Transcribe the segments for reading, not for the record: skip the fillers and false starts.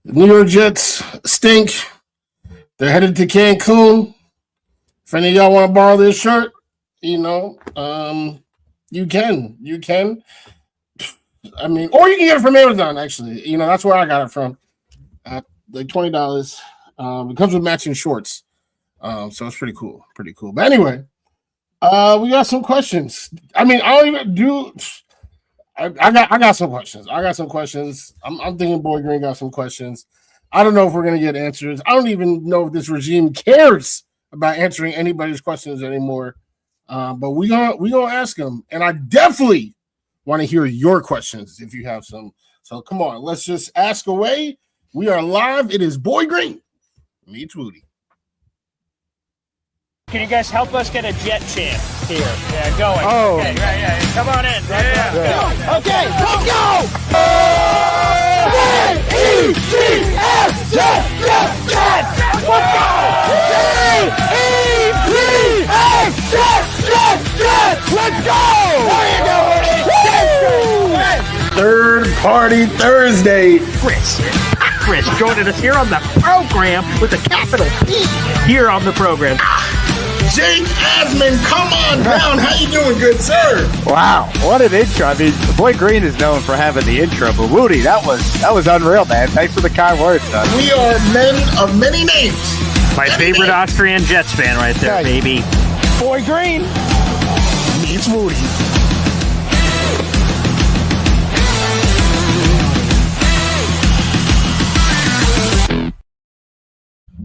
New York Jets stink. They're headed to Cancun. If any of y'all want to borrow this shirt, you can. You can. I mean, or you can get it from Amazon. Actually, that's where I got it from. Like $20. It comes with matching shorts. So it's pretty cool. Pretty cool. But anyway, we got some questions. I mean, I don't even do. I got some questions. I'm thinking Boy Green got some questions. I don't know if we're gonna get answers. I don't even know if this regime cares about answering anybody's questions anymore. But we gonna ask them, and I definitely want to hear your questions if you have some. So come on, let's just ask away. We are live. It is Boy Green meets Wudi. Can you guys help us get a jet chant here? Yeah, going. Oh. Okay, right, yeah. Come on in. Yeah. Okay, let's go! J-E-T-S, jet, jet, jet! Let's go! J-E-T-S, jet, jet, jet! Let's go! There you go, Woody! Third Party Thursday. Chris joining us here on the program with a capital P here on the program. Jake Asman, come on down. How you doing, good sir? Wow, what an intro. I mean, Boy Green is known for having the intro, but Woody, that was unreal, man. Thanks for the kind words, son. We are men of many names. My favorite Austrian Jets fan right there, Okay. baby. Boy Green Meets Woody.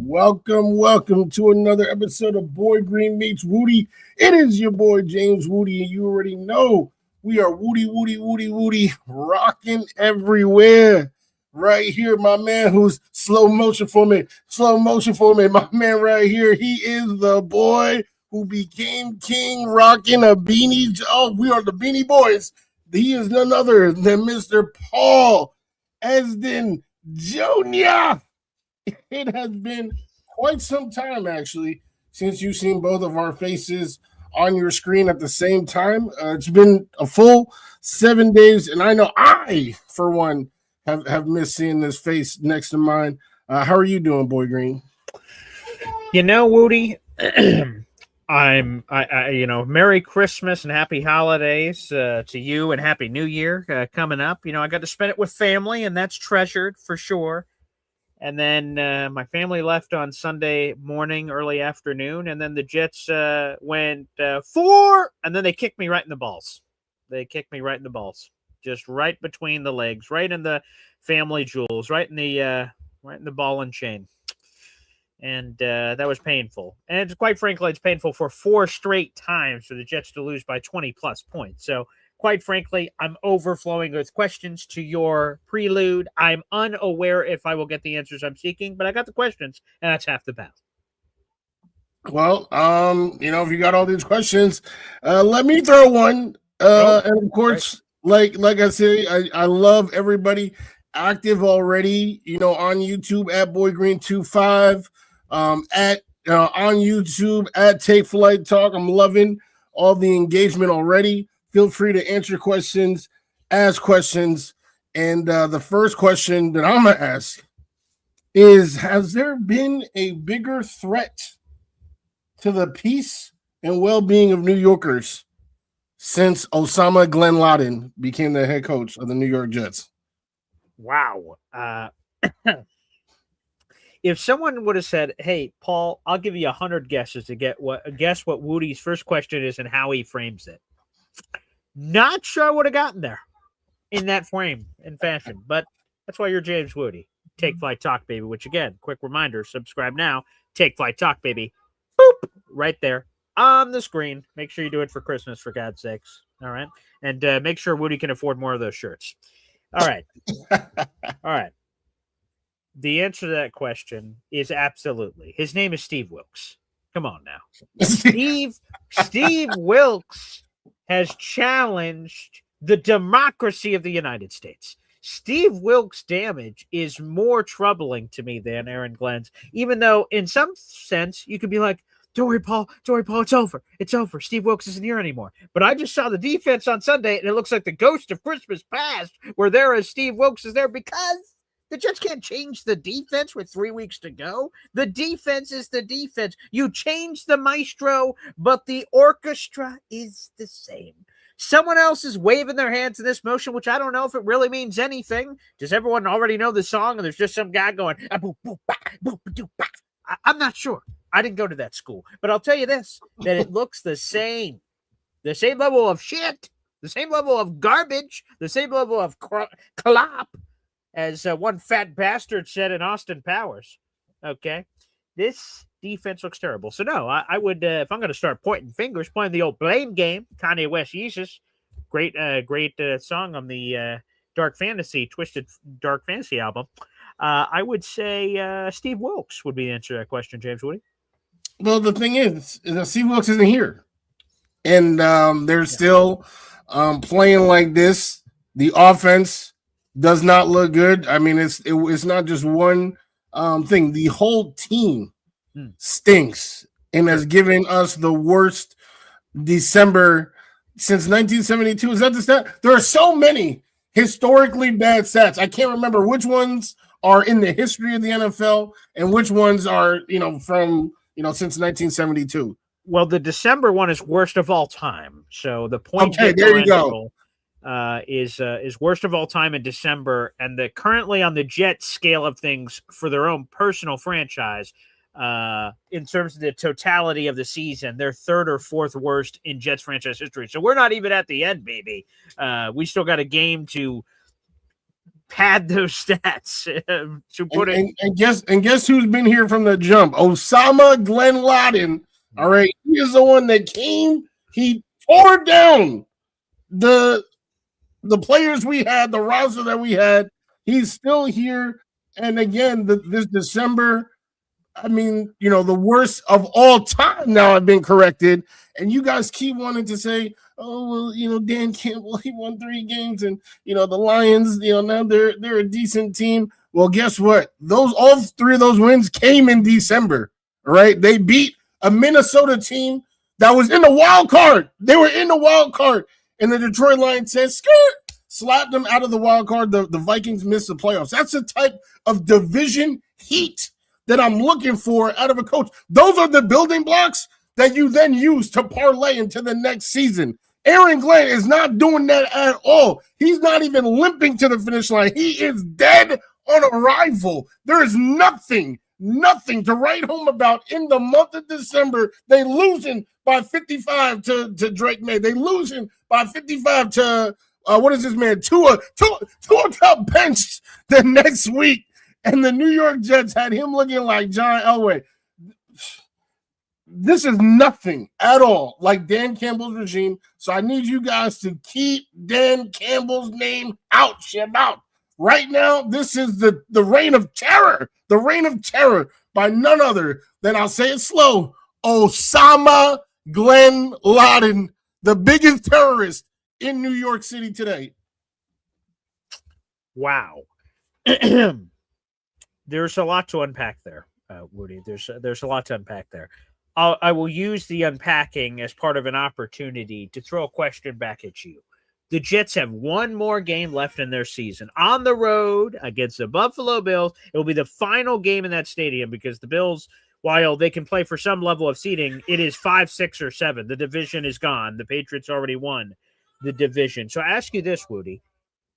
Welcome to another episode of Boy Green Meets Woody. It is your boy James Woody, and you already know we are Woody, rocking everywhere. Right here, my man who's slow motion for me. My man right here, he is the boy who became king, rocking a beanie. Oh, we are the Beanie Boys. He is none other than Mr. Paul Esden Jr. It has been quite some time, actually, since you've seen both of our faces on your screen at the same time. It's been a full 7 days, and I know I, for one, have missed seeing this face next to mine. How are you doing, Boy Green? You know, Woody, Merry Christmas and Happy Holidays to you, and Happy New Year coming up. You know, I got to spend it with family, and that's treasured for sure. And then my family left on Sunday morning, early afternoon, and then the Jets went 4, and then they kicked me right in the balls. Just right between the legs, right in the family jewels, right in the ball and chain. And that was painful. And quite frankly, it's painful for 4 straight times for the Jets to lose by 20-plus points. So, quite frankly, I'm overflowing with questions to your prelude. I'm unaware if I will get the answers I'm seeking, but I got the questions, and that's half the battle. Well, if you got all these questions, let me throw one. And of course, right. like I say, I love everybody active already, on YouTube at BoyGreen25, at on YouTube at Take Flight Talk. I'm loving all the engagement already. Feel free to answer questions, ask questions. And the first question that I'm going to ask is, has there been a bigger threat to the peace and well-being of New Yorkers since Osama Glenn Laden became the head coach of the New York Jets? Wow. If someone would have said, hey, Paul, I'll give you 100 guesses to guess what Woody's first question is and how he frames it. Not sure I would have gotten there in that frame and fashion, but that's why you're James Woody. Take Flight Talk, baby, which again, quick reminder, subscribe now. Take Flight Talk, baby. Boop, right there on the screen. Make sure you do it for Christmas, for God's sakes. All right. And make sure Woody can afford more of those shirts. All right. All right. The answer to that question is absolutely. His name is Steve Wilkes. Come on now. Steve Wilkes has challenged the democracy of the United States. Steve Wilkes' damage is more troubling to me than Aaron Glenn's, even though in some sense you could be like, don't worry, Paul, it's over. It's over. Steve Wilkes isn't here anymore. But I just saw the defense on Sunday, and it looks like the ghost of Christmas past, where there is Steve Wilkes is there because The Jets can't change the defense with 3 weeks to go. The defense is the defense. You change the maestro, but the orchestra is the same. Someone else is waving their hands in this motion, which I don't know if it really means anything. Does everyone already know the song and there's just some guy going, I'm not sure. I didn't go to that school. But I'll tell you this, that it looks the same. The same level of shit, the same level of garbage, the same level of clop, as one fat bastard said in Austin Powers. Okay? This defense looks terrible. So, no, I would, if I'm going to start pointing fingers, playing the old blame game, Kanye West Jesus, great song on the Twisted Dark Fantasy album. I would say Steve Wilkes would be the answer to that question, James Woody. Well, the thing is that Steve Wilkes isn't here. And they're still playing like this. The offense does not look good. I mean, it's not just one thing. The whole team stinks and has given us the worst December since 1972. Is that the stat? There are so many historically bad stats. I can't remember which ones are in the history of the NFL and which ones are, from, since 1972. Well, the December one is worst of all time. So the point there you go. Is worst of all time in December, and currently on the Jets scale of things for their own personal franchise, in terms of the totality of the season, they're third or fourth worst in Jets franchise history. So we're not even at the end, baby. We still got a game to pad those stats. And guess who's been here from the jump? Osama Glenn Laden. All right, he is the one that came. He tore down the players we had, the roster that we had. He's still here. And again, this December, I mean, the worst of all time now have been corrected. And you guys keep wanting to say, oh, well, Dan Campbell, he won 3 games. And, the Lions, now they're a decent team. Well, guess what? All 3 of those wins came in December, right? They beat a Minnesota team that was in the wild card. They were in the wild card. And the Detroit Lions said, slapped them out of the wild card. The Vikings missed the playoffs. That's the type of division heat that I'm looking for out of a coach. Those are the building blocks that you then use to parlay into the next season. Aaron Glenn is not doing that at all. He's not even limping to the finish line. He is dead on arrival. There is nothing to write home about in the month of December. They losing by 55 to Drake May. They losing by 55 to what is this man? Tua got benched the next week, and the New York Jets had him looking like John Elway. This is nothing at all like Dan Campbell's regime. So I need you guys to keep Dan Campbell's name out your mouth. Right now, this is the reign of terror. The reign of terror by none other than, I'll say it slow, Osama Glenn Laden, the biggest terrorist in New York City today. Wow. There's a lot to unpack there, Woody. There's a lot to unpack there. I will use the unpacking as part of an opportunity to throw a question back at you. The Jets have one more game left in their season on the road against the Buffalo Bills. It will be the final game in that stadium because the Bills, while they can play for some level of seeding, it is 5, 6, or 7. The division is gone. The Patriots already won the division. So I ask you this, Woody.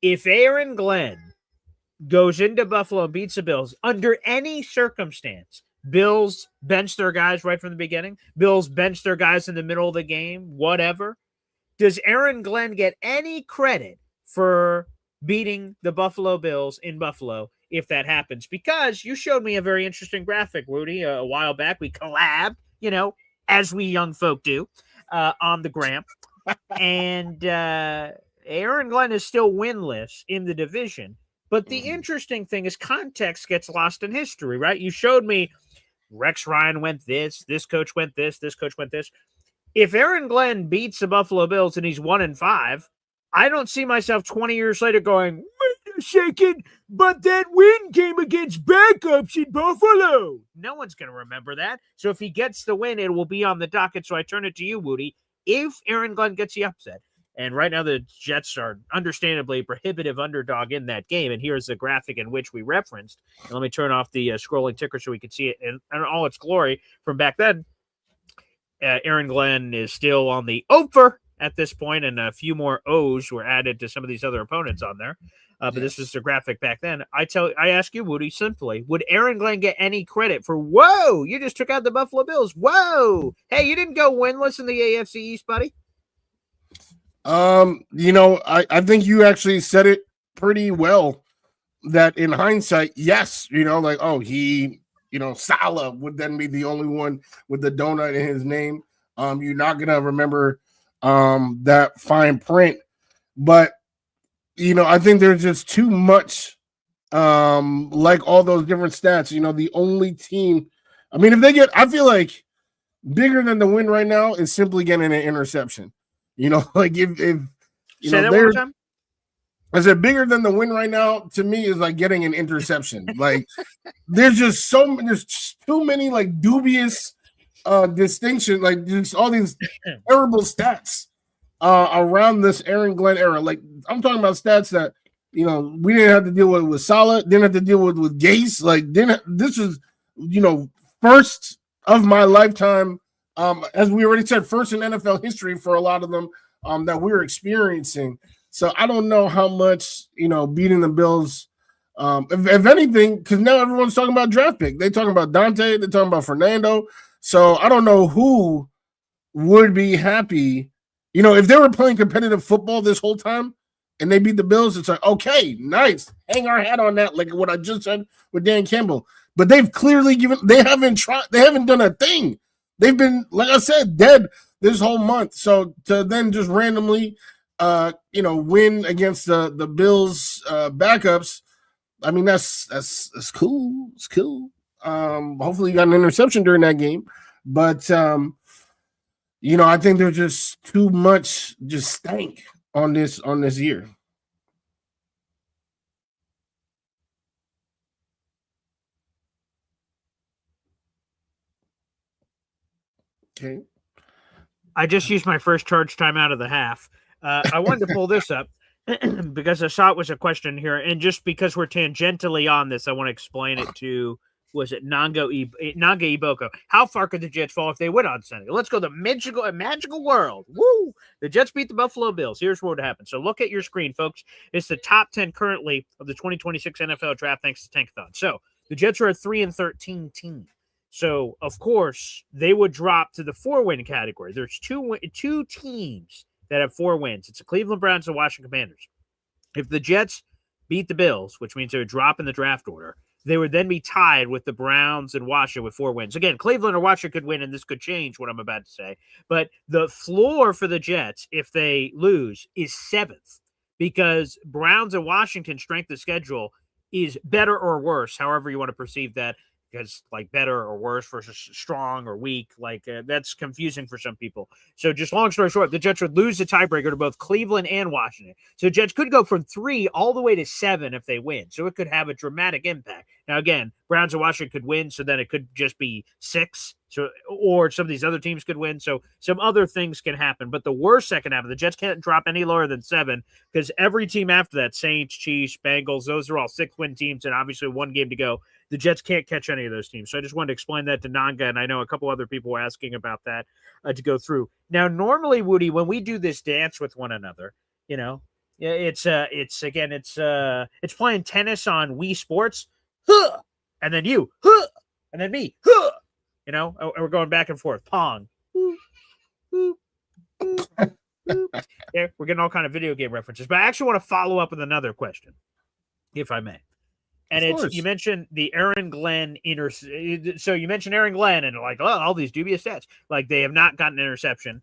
If Aaron Glenn goes into Buffalo and beats the Bills under any circumstance, Bills bench their guys right from the beginning, Bills bench their guys in the middle of the game, whatever, does Aaron Glenn get any credit for beating the Buffalo Bills in Buffalo if that happens? Because you showed me a very interesting graphic, Rudy, a while back. We collabed, as we young folk do, on the gram. And Aaron Glenn is still winless in the division. But the interesting thing is context gets lost in history, right? You showed me Rex Ryan went this coach went this coach went this. If Aaron Glenn beats the Buffalo Bills and he's 1-5, I don't see myself 20 years later going, wait a second, but that win came against backups in Buffalo. No one's going to remember that. So if he gets the win, it will be on the docket. So I turn it to you, Woody. If Aaron Glenn gets the upset, And right now, the Jets are understandably prohibitive underdog in that game. And here's the graphic in which we referenced. And let me turn off the scrolling ticker so we can see it in all its glory from back then. Aaron Glenn is still on the over at this point, and a few more O's were added to some of these other opponents on there. But this was the graphic back then. I ask you, Woody, simply, would Aaron Glenn get any credit for, whoa, you just took out the Buffalo Bills? Whoa, hey, you didn't go winless in the AFC East, buddy. I think you actually said it pretty well. That in hindsight, yes, Salah would then be the only one with the donut in his name. You're not gonna remember that fine print, but I think there's just too much like all those different stats. The only team, I mean, if they get, I feel like bigger than the win right now is simply getting an interception. Like if say that one more time. I said bigger than the win right now to me is like getting an interception. Like there's just too many like dubious distinctions, like just all these terrible stats around this Aaron Glenn era. Like I'm talking about stats that we didn't have to deal with Salah, didn't have to deal with Gase. Like this was first of my lifetime. As we already said, first in NFL history for a lot of them that we're experiencing. So I don't know how much, beating the Bills, if anything, because now everyone's talking about draft pick. They're talking about Dante. They're talking about Fernando. So I don't know who would be happy. If they were playing competitive football this whole time and they beat the Bills, it's like, okay, nice. Hang our hat on that, like what I just said with Dan Campbell. But they've clearly they haven't done a thing. They've been, like I said, dead this whole month. So to then just randomly win against the Bills backups, I mean that's cool. It's cool. Hopefully you got an interception during that game, but I think there's just too much just stank on this year. Okay. I just used my first charge time out of the half. I wanted to pull this up because I saw it was a question here, and just because we're tangentially on this, I want to explain it to, was it Nanga Iboko? How far could the Jets fall if they win on Sunday? Let's go the magical world. Woo! The Jets beat the Buffalo Bills. Here's what would happen. So look at your screen, folks. It's the top 10 currently of the 2026 NFL draft thanks to Tankathon. So the Jets are a 3-13 team. So, of course, they would drop to the 4-win category. There's two teams that have 4 wins. It's the Cleveland Browns and Washington Commanders. If the Jets beat the Bills, which means they would drop in the draft order, they would then be tied with the Browns and Washington with 4 wins. Again, Cleveland or Washington could win, and this could change what I'm about to say. But the floor for the Jets, if they lose, is 7th because Browns and Washington strength of schedule is better or worse, however you want to perceive that. Because like better or worse versus strong or weak, like that's confusing for some people. So just long story short, the Jets would lose the tiebreaker to both Cleveland and Washington. So the Jets could go from 3 all the way to 7 if they win. So it could have a dramatic impact. Now, again, Browns and Washington could win, so then it could just be 6. So, or some of these other teams could win. So some other things can happen. But the worst second half of the Jets can't drop any lower than 7 because every team after that, Saints, Chiefs, Bengals, those are all 6-win teams and obviously 1 game to go. The Jets can't catch any of those teams. So I just wanted to explain that to Nanga, and I know a couple other people were asking about that to go through. Now, normally, Woody, when we do this dance with one another, it's playing tennis on Wii Sports, and then you, and then me, and we're going back and forth, pong. Yeah, we're getting all kind of video game references, but I actually want to follow up with another question, if I may. And you mentioned the Aaron Glenn so you mentioned Aaron Glenn and like, all these dubious stats. Like they have not gotten an interception.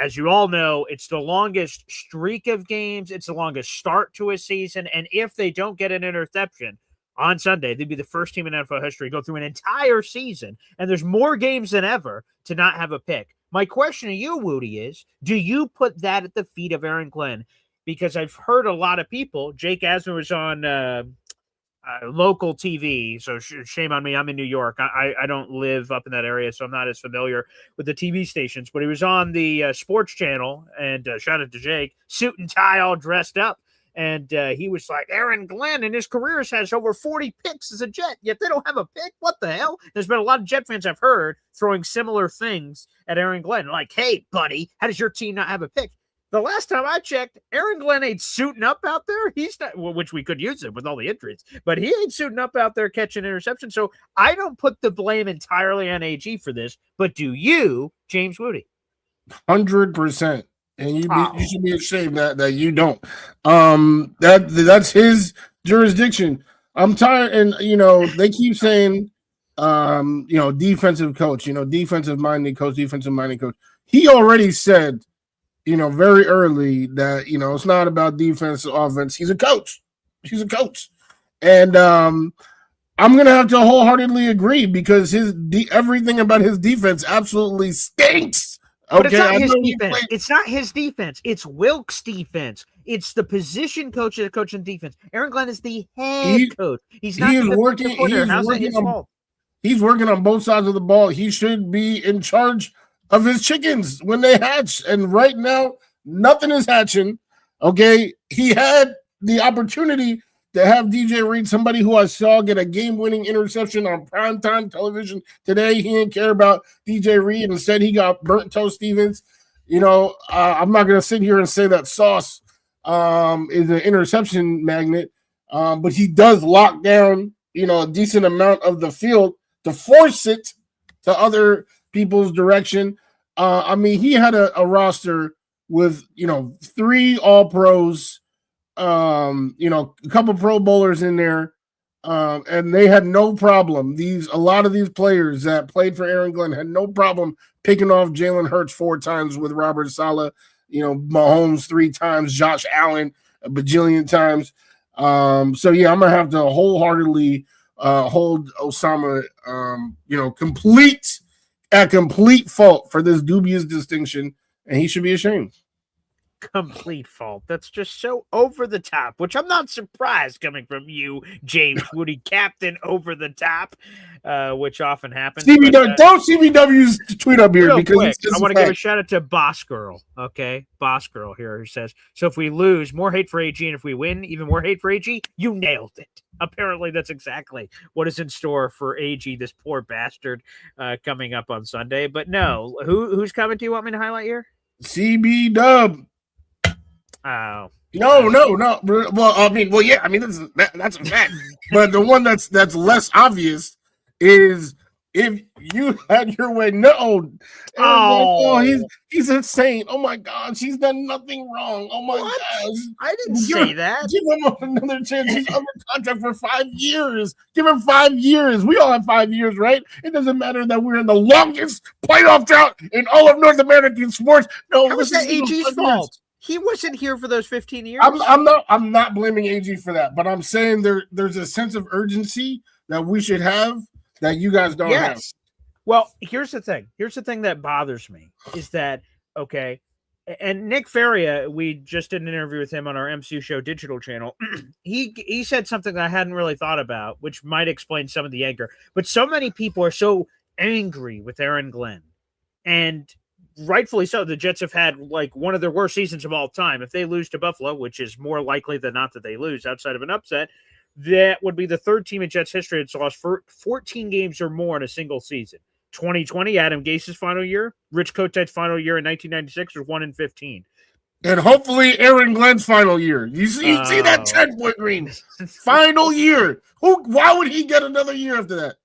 As you all know, it's the longest streak of games. It's the longest start to a season. And if they don't get an interception on Sunday, they'd be the first team in NFL history to go through an entire season. And there's more games than ever to not have a pick. My question to you, Woody, is do you put that at the feet of Aaron Glenn? Because I've heard a lot of people, Jake Asman was on local TV. So shame on me. I'm in New York. I don't live up in that area, so I'm not as familiar with the TV stations. But he was on the sports channel, and shout out to Jake, suit and tie, all dressed up. And he was like, Aaron Glenn in his career has over 40 picks as a Jet, yet they don't have a pick. What the hell? There's been a lot of Jet fans I've heard throwing similar things at Aaron Glenn. Like, hey, buddy, how does your team not have a pick? The last time I checked, Aaron Glenn ain't suiting up out there. He's not, which we could use him with all the injuries, but he ain't suiting up out there catching interception. So I don't put the blame entirely on AG for this, but do you, James Wudi? 100%. And you should be ashamed that you don't. That's his jurisdiction. I'm tired, and they keep saying, defensive coach, defensive minded coach. He already said, very early that it's not about defense or offense. He's a coach. And I'm gonna have to wholeheartedly agree because everything about his defense absolutely stinks. But it's not his defense. It's not his defense. It's Wilkes' defense. It's the position coach that coaching defense. Aaron Glenn is the head coach. He's not working. He's working on both sides of the ball. He should be in charge of his chickens when they hatch. And right now, nothing is hatching. Okay. He had the opportunity to have DJ Reed, somebody who I saw get a game-winning interception on primetime television today. He didn't care about DJ Reed. Instead, he got Burnt Toast Stevens. I'm not going to sit here and say that Sauce is an interception magnet, but he does lock down, a decent amount of the field to force it to other people's direction. He had a roster with, 3 All-Pros, a couple Pro Bowlers in there, and they had no problem. A lot of these players that played for Aaron Glenn had no problem picking off Jalen Hurts 4 times with Robert Saleh, Mahomes 3 times, Josh Allen a bajillion times. I'm gonna have to wholeheartedly hold Osama, complete fault for this dubious distinction, and he should be ashamed. Complete fault. That's just so over the top, which I'm not surprised coming from you, James Wudi, Captain Over the Top, which often happens. Don't CBW's tweet up here because quick, I want to give a shout out to Boss Girl. Okay, Boss Girl here who says, so if we lose, more hate for AG, and if we win, even more hate for AG. You nailed it. Apparently, that's exactly what is in store for AG, this poor bastard, coming up on Sunday. But no, whose comment do you want me to highlight here? CB Dub. Oh no. Well, yeah. That's a fact. But the one that's less obvious is if you had your way. No. He's insane. Oh my God, she's done nothing wrong. Oh my gosh, I didn't say that. Give him another chance. He's under contract for 5 years. Give him 5 years. We all have 5 years, right? It doesn't matter that we're in the longest playoff drought in all of North American sports. No, how is that AG's fault? He wasn't here for those 15 years. I'm not blaming AG for that, but I'm saying there's a sense of urgency that we should have that you guys don't have. Well, here's the thing. Here's the thing that bothers me is that, okay, and Nick Faria, we just did an interview with him on our MCU Show digital channel. He said something that I hadn't really thought about, which might explain some of the anger. But so many people are so angry with Aaron Glenn, and rightfully so. The Jets have had like one of their worst seasons of all time. If they lose to Buffalo, which is more likely than not that they lose outside of an upset, that would be the 3rd team in Jets history that's lost 14 games or more in a single season. 2020, Adam Gase's final year. Rich Kotite's final year in 1996 was 1-15. And hopefully Aaron Glenn's final year. You see that 10, Boy Green? Final year. Why would he get another year after that?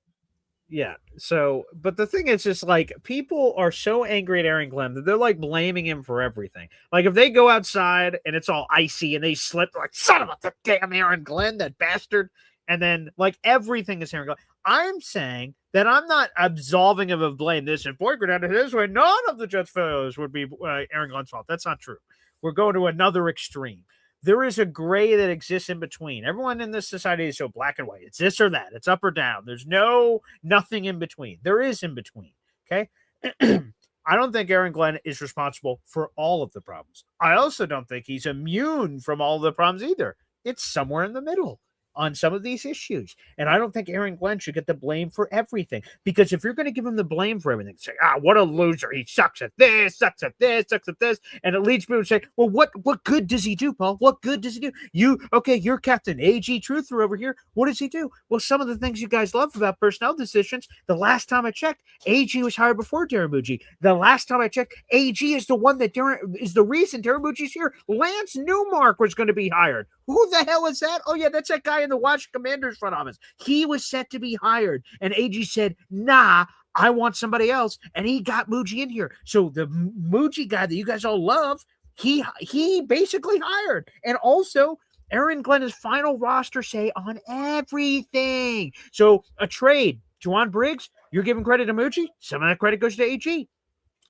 Yeah. So, but the thing is just like people are so angry at Aaron Glenn that they're like blaming him for everything. Like if they go outside and it's all icy and they slip, like son of a damn Aaron Glenn, that bastard. And then like everything is Aaron Glenn. I'm saying that I'm not absolving him of blame. This if Boyd out of his way, none of the Jets failures would be Aaron Glenn's fault. That's not true. We're going to another extreme. There is a gray that exists in between. Everyone in this society is so black and white. It's this or that. It's up or down. There's nothing in between. There is in between. Okay. I don't think Aaron Glenn is responsible for all of the problems. I also don't think he's immune from all of the problems either. It's somewhere in the middle. on some of these issues. And I don't think Aaron Glenn should get the blame for everything, because if you're going to give him the blame for everything, say, what a loser. He sucks at this, sucks at this, sucks at this. And it leads people to say, well, what good does he do, Paul? What good does he do? You're Captain AG Truther over here. What does he do? Well, some of the things you guys love about personnel decisions, the last time I checked, AG was hired before Darren Mucci. The last time I checked, AG is the one that is the reason Darren Mucci's here. Lance Newmark was going to be hired. Who the hell is that? Oh, yeah, that's that guy in the Washington Commanders front office. He was set to be hired. And AG said, nah, I want somebody else. And he got Mucci in here. So the Mucci guy that you guys all love, he basically hired. And also, Aaron Glenn's final roster say on everything. So a trade, Juwan Briggs, you're giving credit to Mucci. Some of that credit goes to AG.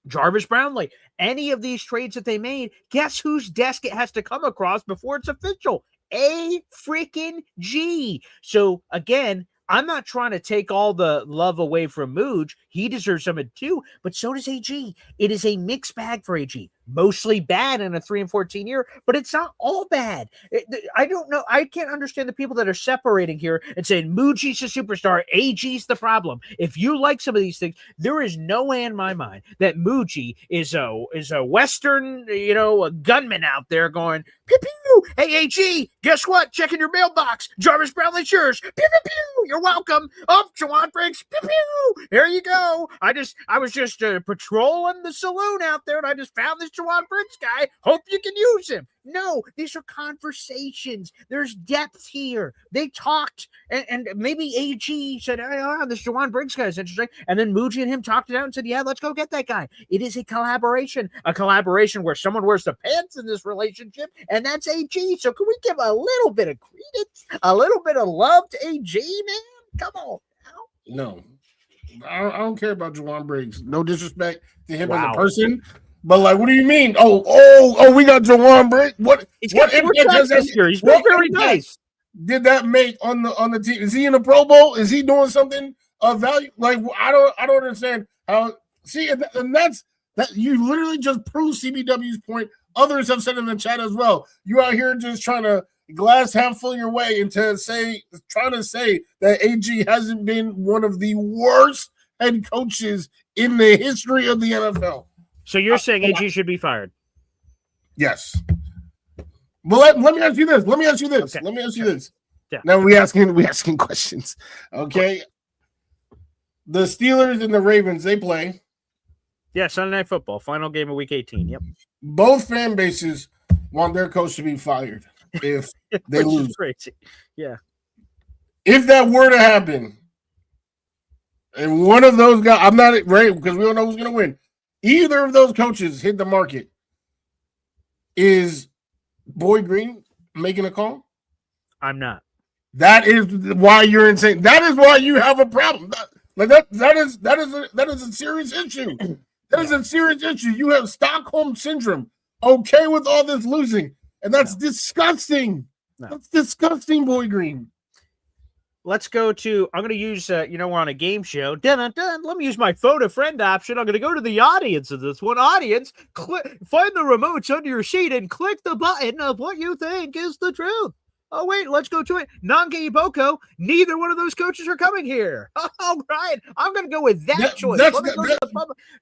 Jarvis Brownlee, any of these trades that they made, guess whose desk it has to come across before it's official? A freaking G. So again, I'm not trying to take all the love away from Mooj. He deserves some of it too, but so does AG. It is a mixed bag for AG. Mostly bad in a 3-14 year, but it's not all bad. I don't know. I can't understand the people that are separating here and saying Mooji's a superstar, AG's the problem. If you like some of these things, there is no way in my mind that Mucci is a Western, a gunman out there going, pew, pew. Hey, AG, guess what? Checking your mailbox. Jarvis Brownlee's yours. Pew, pew, pew. You're welcome. Oh, Juwan Briggs. Pew, pew. Here you go. I was just patrolling the saloon out there, and I just found this Juwan Briggs guy. Hope you can use him. No, these are conversations. There's depth here. They talked, and maybe AG said, this Juwan Briggs guy is interesting. And then Muji and him talked it out and said, yeah, let's go get that guy. It is a collaboration where someone wears the pants in this relationship, and that's AG. So can we give a little bit of credence, a little bit of love to AG, man? Come on. No. I don't care about Juwan Briggs. No disrespect to him as a person. But what do you mean? We got Juwan Briggs. What impact does that? He's been very nice. Did that make on the team? Is he in the Pro Bowl? Is he doing something of value? I don't understand how. See, and that's that. You literally just proved CBW's point. Others have said in the chat as well. You out here just trying to glass half full your way into trying to say that AG hasn't been one of the worst head coaches in the history of the NFL. So you're saying AG should be fired? Yes. Well, let me ask you this. Okay. Yeah. Now we asking questions. Okay. The Steelers and the Ravens, they play. Yeah, Sunday Night Football, final game of Week 18. Yep. Both fan bases want their coach to be fired if they lose. Crazy. Yeah. If that were to happen, and one of those guys, I'm not right because we don't know who's going to win. Either of those coaches hit the market. Is Boyd Green making a call? I'm not. That is why you're insane. That is why you have a problem. That is a serious issue. That is a serious issue. You have Stockholm syndrome. Okay with all this losing, and that's disgusting. No. That's disgusting, Boyd Green. Let's go to, I'm going to use, we're on a game show. Let me use my phone a friend option. I'm going to go to the audience of this one. Audience, find the remotes under your seat and click the button of what you think is the truth. Oh, wait, let's go to it. Nange Iboko, neither one of those coaches are coming here. All right. I'm going to go with that choice.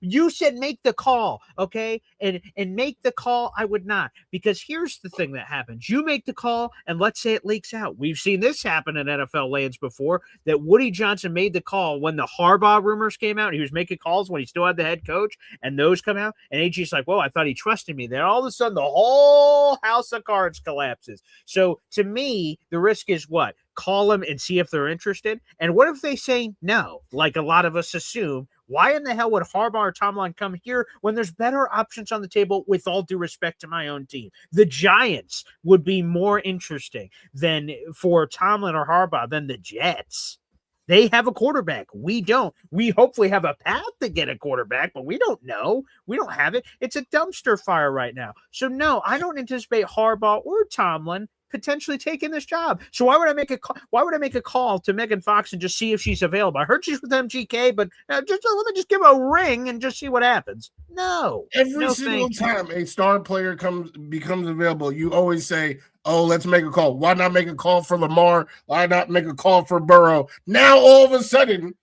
You said make the call, okay? And make the call, I would not. Because here's the thing that happens. You make the call, and let's say it leaks out. We've seen this happen in NFL lands before, that Woody Johnson made the call when the Harbaugh rumors came out. He was making calls when he still had the head coach, and those come out. And AG's like, whoa, I thought he trusted me. Then all of a sudden, the whole house of cards collapses. So to me, the risk is what? Call them and see if they're interested. And what if they say no, like a lot of us assume? Why in the hell would Harbaugh or Tomlin come here when there's better options on the table, with all due respect to my own team? The Giants would be more interesting than for Tomlin or Harbaugh than the Jets. They have a quarterback. We don't. We hopefully have a path to get a quarterback, but we don't know. We don't have it. It's a dumpster fire right now. So no, I don't anticipate Harbaugh or Tomlin potentially taking this job. So why would I make a call? Why would I make a call to Megan Fox and just see if she's available? I heard she's with MGK, but let me just give her a ring and just see what happens. No. Every single time a star player becomes available, you always say, Oh, let's make a call. Why not make a call for Lamar? Why not make a call for Burrow? Now all of a sudden,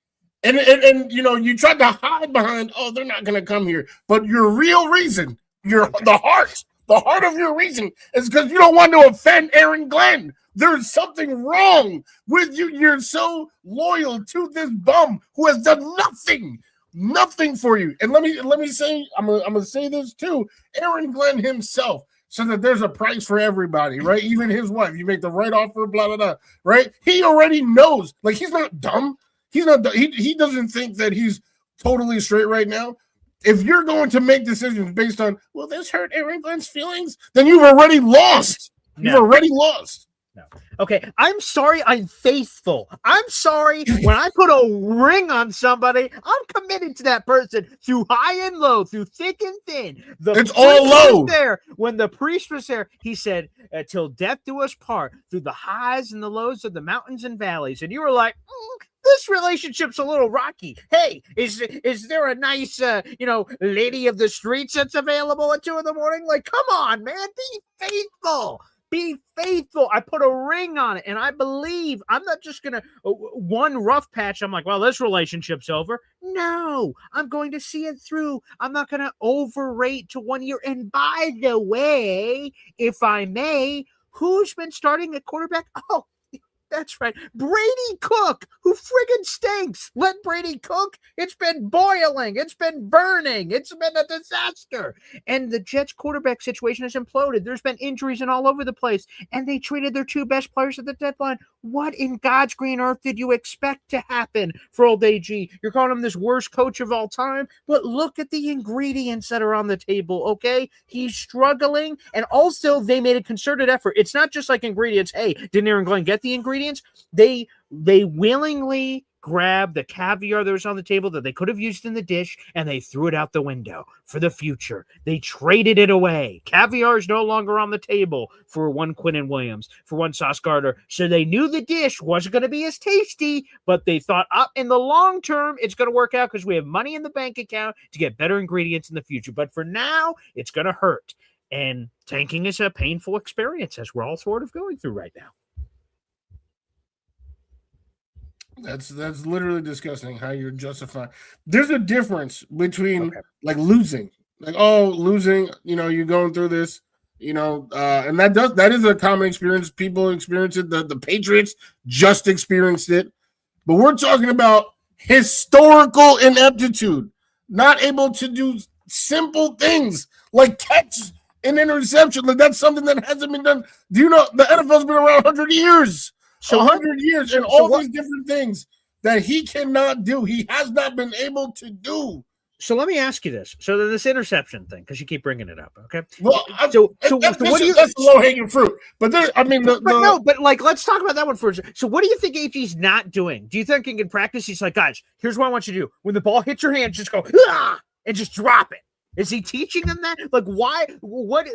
and you know, you tried to hide behind, oh, they're not going to come here. But your real reason, the heart of your reason is because you don't want to offend Aaron Glenn. There's something wrong with you. You're so loyal to this bum who has done nothing for you. And let me say, I'm gonna say this too. Aaron Glenn himself, so that there's a price for everybody, right? Even his wife. You make the right offer, blah blah blah, right? He already knows. Like, he's not dumb. He's not. He doesn't think that he's totally straight right now. If you're going to make decisions based on, will this hurt Aaron Glenn's feelings, then you've already lost. You've already lost. No. Okay, I'm sorry I'm faithful. I'm sorry when I put a ring on somebody, I'm committed to that person through high and low, through thick and thin. It's all low. There, when the priest was there, he said, till death do us part, through the highs and the lows of the mountains and valleys. And you were like, this relationship's a little rocky. Hey, is there a nice, lady of the streets that's available at 2 a.m? Like, come on, man, be faithful. Be faithful. I put a ring on it, and I believe I'm not just going to one rough patch. I'm like, well, this relationship's over. No, I'm going to see it through. I'm not going to overrate to 1 year. And by the way, if I may, who's been starting at quarterback? Oh, that's right. Brady Cook, who friggin' stinks. Let Brady cook. It's been boiling. It's been burning. It's been a disaster. And the Jets quarterback situation has imploded. There's been injuries and all over the place. And they traded their 2 best players at the deadline. What in God's green earth did you expect to happen for old AG? You're calling him this worst coach of all time? But look at the ingredients that are on the table, okay? He's struggling. And also, they made a concerted effort. It's not just like ingredients. Hey, didn't Aaron Glenn get the ingredients? They willingly grabbed the caviar that was on the table that they could have used in the dish, and they threw it out the window for the future. They traded it away. Caviar is no longer on the table for one Quinnen Williams, for one Sauce Gardner. So they knew the dish wasn't going to be as tasty, but they thought, in the long term, it's going to work out because we have money in the bank account to get better ingredients in the future. But for now, it's going to hurt. And tanking is a painful experience, as we're all sort of going through right now. That's literally disgusting how you're justifying. There's a difference between like losing, losing. You know, you're going through this. You know, and that is a common experience. People experience it. The Patriots just experienced it, but we're talking about historical ineptitude, not able to do simple things like catch an interception. Like, that's something that hasn't been done. Do you know the NFL's been around 100 years? So 100 years and all these different things that he cannot do. He has not been able to do. So let me ask you this. So this interception thing, because you keep bringing it up, okay? Well, what do you? That's low hanging fruit. But there, I mean, let's talk about that one first. So what do you think AG's not doing? Do you think he can practice? He's like, guys, here's what I want you to do. When the ball hits your hand, just go and just drop it. Is he teaching them that? Like, why? What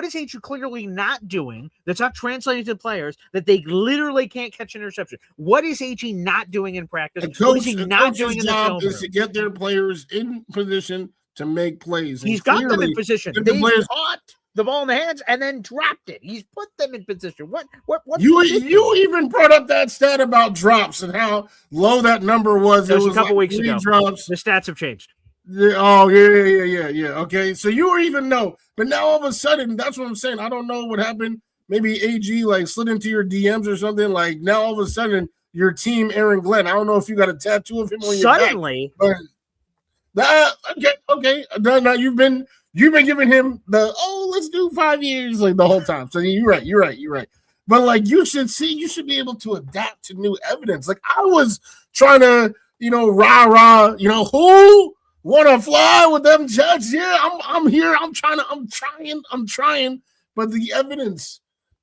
is AG clearly not doing that's not translating to players that they literally can't catch an interception? What is AG not doing in practice? What is he not doing in the film room? Is to get their players in position to make plays. He's got them in position. They caught the ball in the hands and then dropped it. He's put them in position. What you even brought up that stat about drops and how low that number was. It was a couple weeks ago. Drops. The stats have changed. Yeah, yeah. Okay, so you even know, but now all of a sudden, that's what I'm saying. I don't know what happened. Maybe AG like slid into your DMs or something. Like, now all of a sudden, your team Aaron Glenn. I don't know if you got a tattoo of him on your back. But okay. Now you've been giving him the let's do 5 years like the whole time. So you're right. But like, you should be able to adapt to new evidence. Like, I was trying to rah who want to fly with them Jets? Yeah, I'm here. I'm trying. But the evidence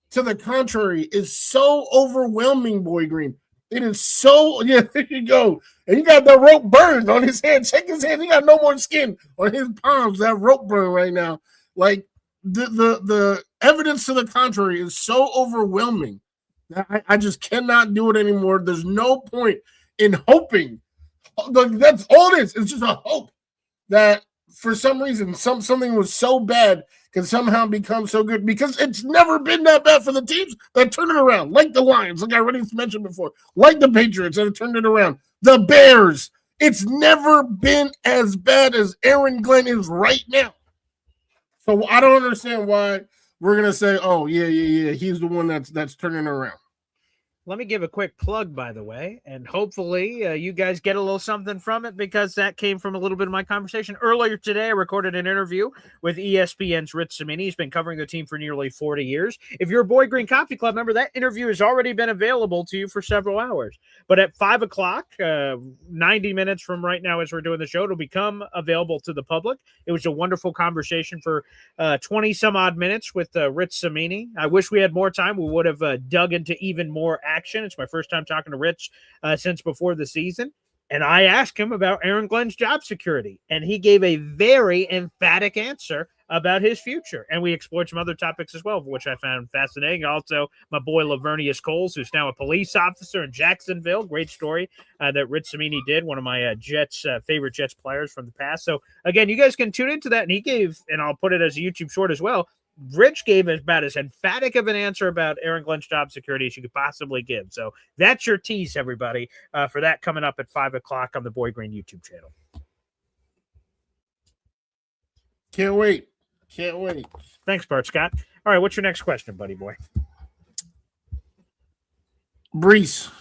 to the contrary is so overwhelming, Boy Green. It is so, there you go. And you got the rope burn on his hand. Check his hand. He got no more skin on his palms. That rope burn right now. Like, the evidence to the contrary is so overwhelming that I just cannot do it anymore. There's no point in hoping. That's all it is. It's just a hope that for some reason something was so bad. can somehow become so good, because it's never been that bad for the teams that turn it around, like the Lions, like I already mentioned before, like the Patriots that have turned it around, the Bears. It's never been as bad as Aaron Glenn is right now. So I don't understand why we're gonna say, "Oh, yeah, he's the one that's turning around." Let me give a quick plug, by the way, and hopefully you guys get a little something from it, because that came from a little bit of my conversation. Earlier today, I recorded an interview with ESPN's Rich Cimini. He's been covering the team for nearly 40 years. If you're a Boy Green Coffee Club member, that interview has already been available to you for several hours. But at 5 o'clock, 90 minutes from right now as we're doing the show, it'll become available to the public. It was a wonderful conversation for 20-some-odd minutes with Rich Cimini. I wish we had more time. We would have dug into even more action. It's my first time talking to Rich since before the season. And I asked him about Aaron Glenn's job security, and he gave a very emphatic answer about his future. And we explored some other topics as well, which I found fascinating. Also, my boy Lavernius Coles, who's now a police officer in Jacksonville. Great story that Rich Cimini did, one of my favorite Jets players from the past. So, again, you guys can tune into that. And he gave, and I'll put it as a YouTube short as well, Rich gave about as emphatic of an answer about Aaron Glenn's job security as you could possibly give. So that's your tease, everybody, for that coming up at 5 o'clock on the Boy Green YouTube channel. Can't wait. Thanks, Bart Scott. All right, what's your next question, buddy boy? Brees.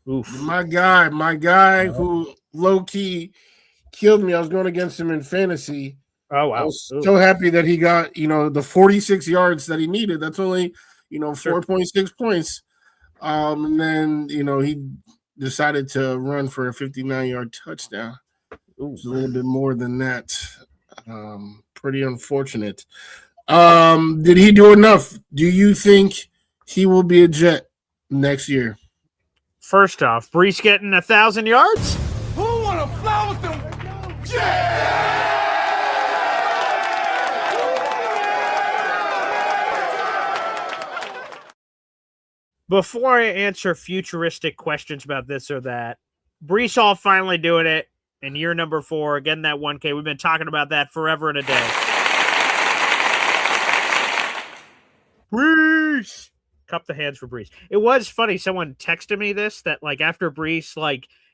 Oof. My guy who low-key killed me. I was going against him in fantasy. Oh, wow. I was so happy that he got, the 46 yards that he needed. That's only, 4.6 points. And then, he decided to run for a 59-yard touchdown. It's a little bit more than that. Pretty unfortunate. Did he do enough? Do you think he will be a Jet next year? First off, Brees getting 1,000 yards? Who want to fly with them Jets? Before I answer futuristic questions about this or that, Brees Hall finally doing it in year number 4, getting that 1K. We've been talking about that forever and a day. Brees! Cup the hands for Brees. It was funny. Someone texted me this, that like after Brees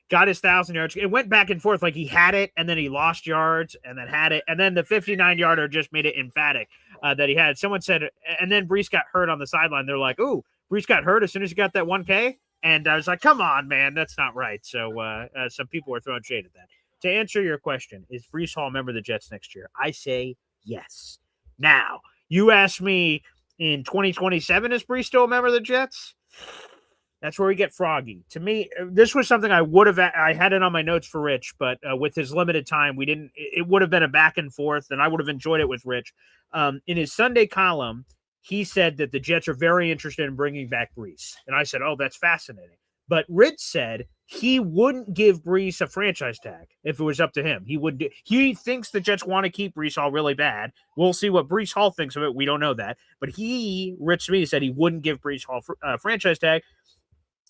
got his 1,000 yards, it went back and forth. Like he had it and then he lost yards and then had it. And then the 59-yarder just made it emphatic that he had. Someone said, and then Brees got hurt on the sideline. They're like, ooh, Brees got hurt as soon as he got that 1K. And I was like, come on, man, that's not right. So some people were throwing shade at that. To answer your question, is Brees Hall a member of the Jets next year? I say yes. Now, you ask me in 2027, is Brees still a member of the Jets? That's where we get froggy. To me, this was something I had it on my notes for Rich, but with his limited time, it would have been a back and forth, and I would have enjoyed it with Rich. In his Sunday column, he said that the Jets are very interested in bringing back Brees. And I said, oh, that's fascinating. But Rich said he wouldn't give Brees a franchise tag if it was up to him. He thinks the Jets want to keep Brees Hall really bad. We'll see what Brees Hall thinks of it. We don't know that. But Rich Smith, said he wouldn't give Brees Hall a franchise tag.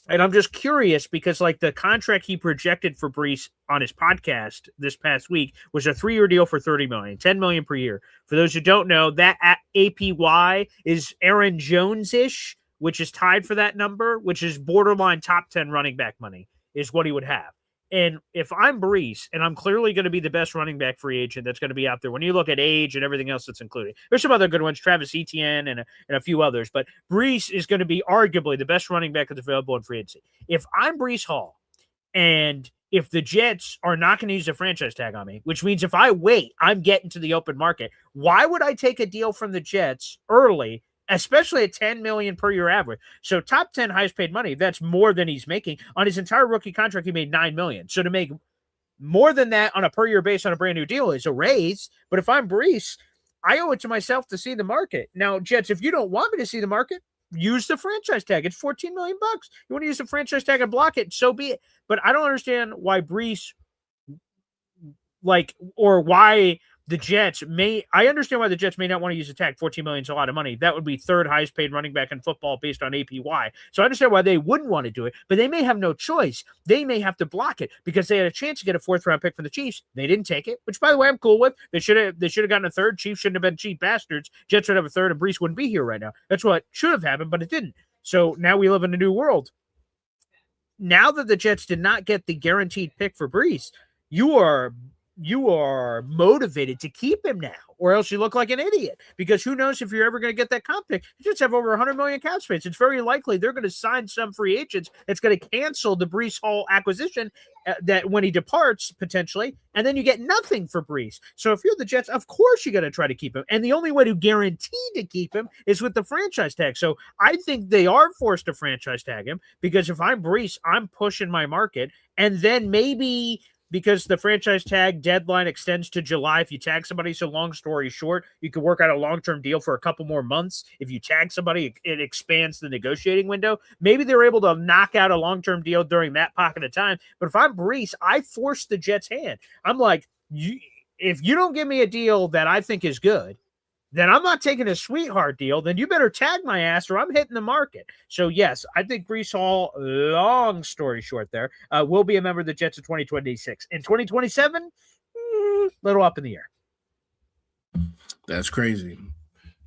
And I'm just curious because, the contract he projected for Brees on his podcast this past week was a 3-year deal for $30 million, $10 million per year. For those who don't know, that APY is Aaron Jones-ish, which is tied for that number, which is borderline top 10 running back money, is what he would have. And if I'm Brees, and I'm clearly going to be the best running back free agent that's going to be out there, when you look at age and everything else that's included, there's some other good ones, Travis Etienne and a few others, but Brees is going to be arguably the best running back that's available in free agency. If I'm Brees Hall, and if the Jets are not going to use a franchise tag on me, which means if I wait, I'm getting to the open market, why would I take a deal from the Jets early, especially at $10 million per year average? So top 10 highest paid money, that's more than he's making. On his entire rookie contract, he made $9 million. So to make more than that on a per year base on a brand new deal is a raise. But if I'm Brees, I owe it to myself to see the market. Now, Jets, if you don't want me to see the market, use the franchise tag. It's $14 million. You want to use the franchise tag and block it, so be it. But I don't understand why Brees, or why the Jets I understand why the Jets may not want to use a tag. $14 million is a lot of money. That would be third highest paid running back in football based on APY. So I understand why they wouldn't want to do it, but they may have no choice. They may have to block it because they had a chance to get a 4th round pick from the Chiefs. They didn't take it, which by the way, I'm cool with. They should have gotten a 3rd. Chiefs shouldn't have been cheap bastards. Jets would have a 3rd and Brees wouldn't be here right now. That's what should have happened, but it didn't. So now we live in a new world. Now that the Jets did not get the guaranteed pick for Brees, you are motivated to keep him now, or else you look like an idiot. Because who knows if you're ever going to get that comp pick? You just have over 100 million cap space. It's very likely they're going to sign some free agents. It's going to cancel the Brees Hall acquisition that when he departs potentially, and then you get nothing for Brees. So if you're the Jets, of course you got to try to keep him, and the only way to guarantee to keep him is with the franchise tag. So I think they are forced to franchise tag him because if I'm Brees, I'm pushing my market, and then maybe. Because the franchise tag deadline extends to July. If you tag somebody, so long story short, you can work out a long-term deal for a couple more months. If you tag somebody, it expands the negotiating window. Maybe they're able to knock out a long-term deal during that pocket of time. But if I'm Brees, I force the Jets' hand. I'm like, if you don't give me a deal that I think is good, then I'm not taking a sweetheart deal. Then you better tag my ass or I'm hitting the market. So, yes, I think Brees Hall, long story short there, will be a member of the Jets in 2026. In 2027, little up in the air. That's crazy.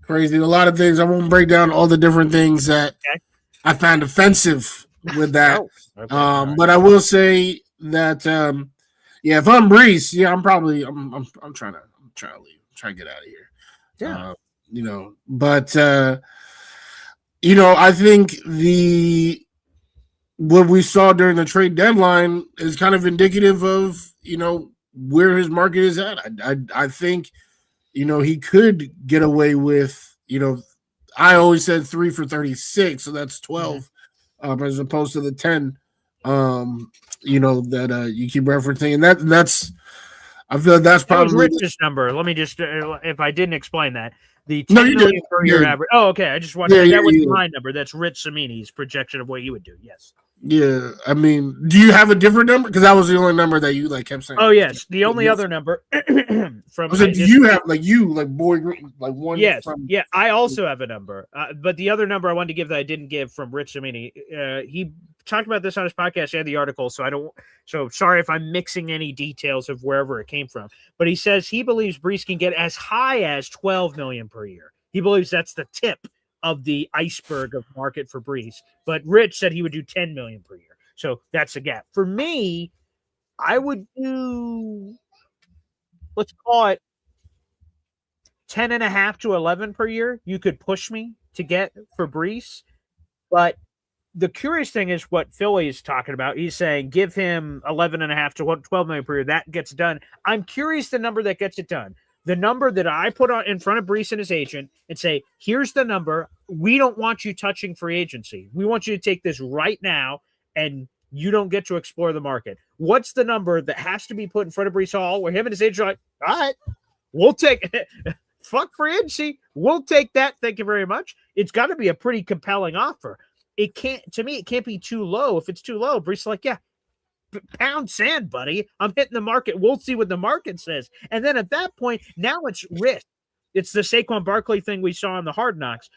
Crazy. A lot of things. I won't break down all the different things that I find offensive with that. But I will say that, if I'm Brees, I'm probably I'm trying to leave. I'm trying to get out of here. Yeah. But I think what we saw during the trade deadline is kind of indicative of, where his market is at. I think, he could get away with, I always said 3 for 36, so that's 12, as opposed to the 10, that you keep referencing. And that's, I feel like that's probably that was Rich's number. Let me just, if I didn't explain that, the 10 million per year average. Oh, okay. I just wanted that was my number. That's Rich Samini's projection of what you would do. Yes. Yeah. I mean, do you have a different number? Because that was the only number that you kept saying. Oh yes, the only other number from. Do you have Boy Green one? Yes. Yeah. I also have a number, but the other number I wanted to give that I didn't give from Rich Samini. He talked about this on his podcast. He had the article, so sorry if I'm mixing any details of wherever it came from. But he says he believes Brees can get as high as 12 million per year. He believes that's the tip of the iceberg of market for Brees. But Rich said he would do 10 million per year. So that's a gap. For me, I would do, let's call it 10.5 to 11 per year. You could push me to get for Brees. But the curious thing is what Philly is talking about. He's saying give him 11.5 to 12 million per year. That gets done. I'm curious the number that gets it done. The number that I put on in front of Brees and his agent and say, here's the number. We don't want you touching free agency. We want you to take this right now, and you don't get to explore the market. What's the number that has to be put in front of Brees Hall where him and his agent are like, all right, we'll take it. Fuck free agency. We'll take that. Thank you very much. It's got to be a pretty compelling offer. It can't be too low. If it's too low, Brees is like, yeah, pound sand, buddy. I'm hitting the market. We'll see what the market says. And then at that point, now it's risk. It's the Saquon Barkley thing we saw on the Hard Knocks.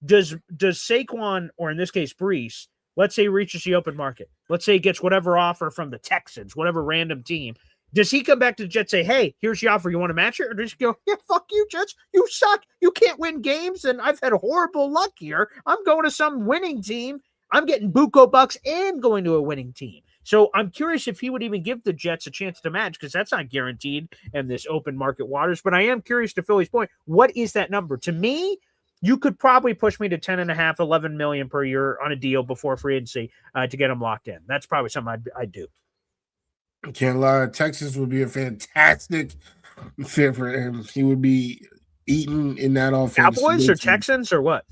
Does Saquon, or in this case, Brees, let's say he reaches the open market. Let's say he gets whatever offer from the Texans, whatever random team. Does he come back to the Jets and say, hey, here's the offer. You want to match it? Or does he go, yeah, fuck you, Jets. You suck. You can't win games, and I've had horrible luck here. I'm going to some winning team. I'm getting buco bucks and going to a winning team. So I'm curious if he would even give the Jets a chance to match, because that's not guaranteed in this open market waters. But I am curious, to Philly's point, what is that number? To me, you could probably push me to 10.5, 11 million per year on a deal before free agency to get him locked in. That's probably something I'd do. Can't lie. Texas would be a fantastic fit for him. He would be eating in that offense. Cowboys or Texans or what?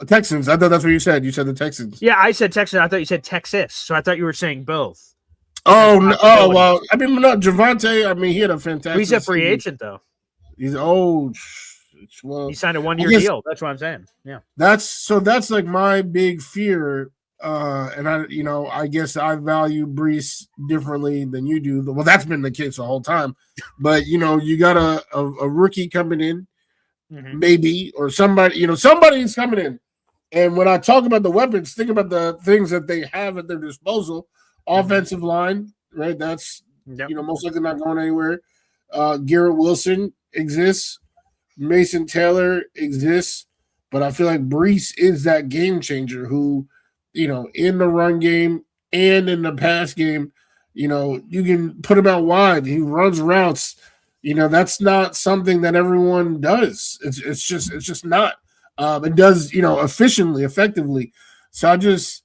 Texans. I thought that's what you said. You said the Texans. Yeah, I said Texans. I thought you said Texas. So I thought you were saying both. Oh, no, well, I mean, no, Javonte, I mean, he had a fantastic He's a free agent, though. He's old. Well, he signed a 1-year deal. That's what I'm saying. Yeah. That's like my big fear And I guess I value Brees differently than you do. Well, that's been the case the whole time. But you got a rookie coming in, maybe, or somebody's coming in. And when I talk about the weapons, think about the things that they have at their disposal. Offensive line, right? That's most likely not going anywhere. Garrett Wilson exists. Mason Taylor exists. But I feel like Brees is that game changer who, in the run game and in the pass game, you can put him out wide. He runs routes. That's not something that everyone does. It's just not. It does, efficiently, effectively. So I just,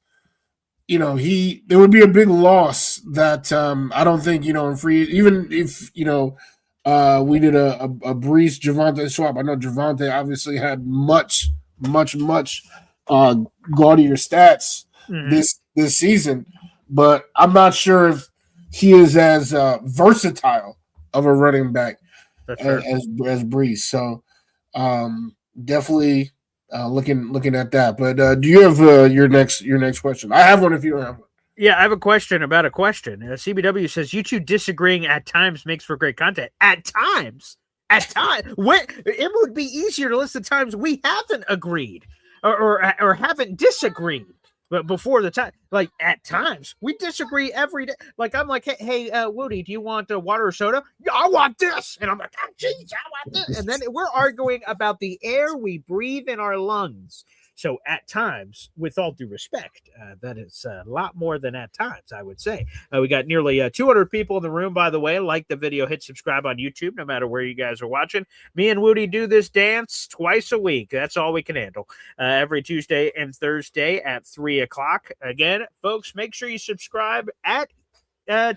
there would be a big loss that I don't think, in free, even if, we did a Brees Javante swap. I know Javante obviously had much gaudier stats this season, but I'm not sure if he is as versatile of a running back as Brees. So definitely looking at that. But do you have your next question? I have one if you don't have one. Yeah, I have a question about a question. CBW says you two disagreeing at times makes for great content. At times, it would be easier to list the times we haven't agreed or haven't disagreed. But before the time, like at times, we disagree every day. Like I'm like, hey, Woody, do you want water or soda? Yeah, I want this, and I'm like, oh, geez, I want this, and then we're arguing about the air we breathe in our lungs. So at times, with all due respect, that is a lot more than at times, I would say. We got nearly 200 people in the room, by the way. Like the video, hit subscribe on YouTube, no matter where you guys are watching. Me and Woody do this dance twice a week. That's all we can handle. Every Tuesday and Thursday at 3 o'clock. Again, folks, make sure you subscribe at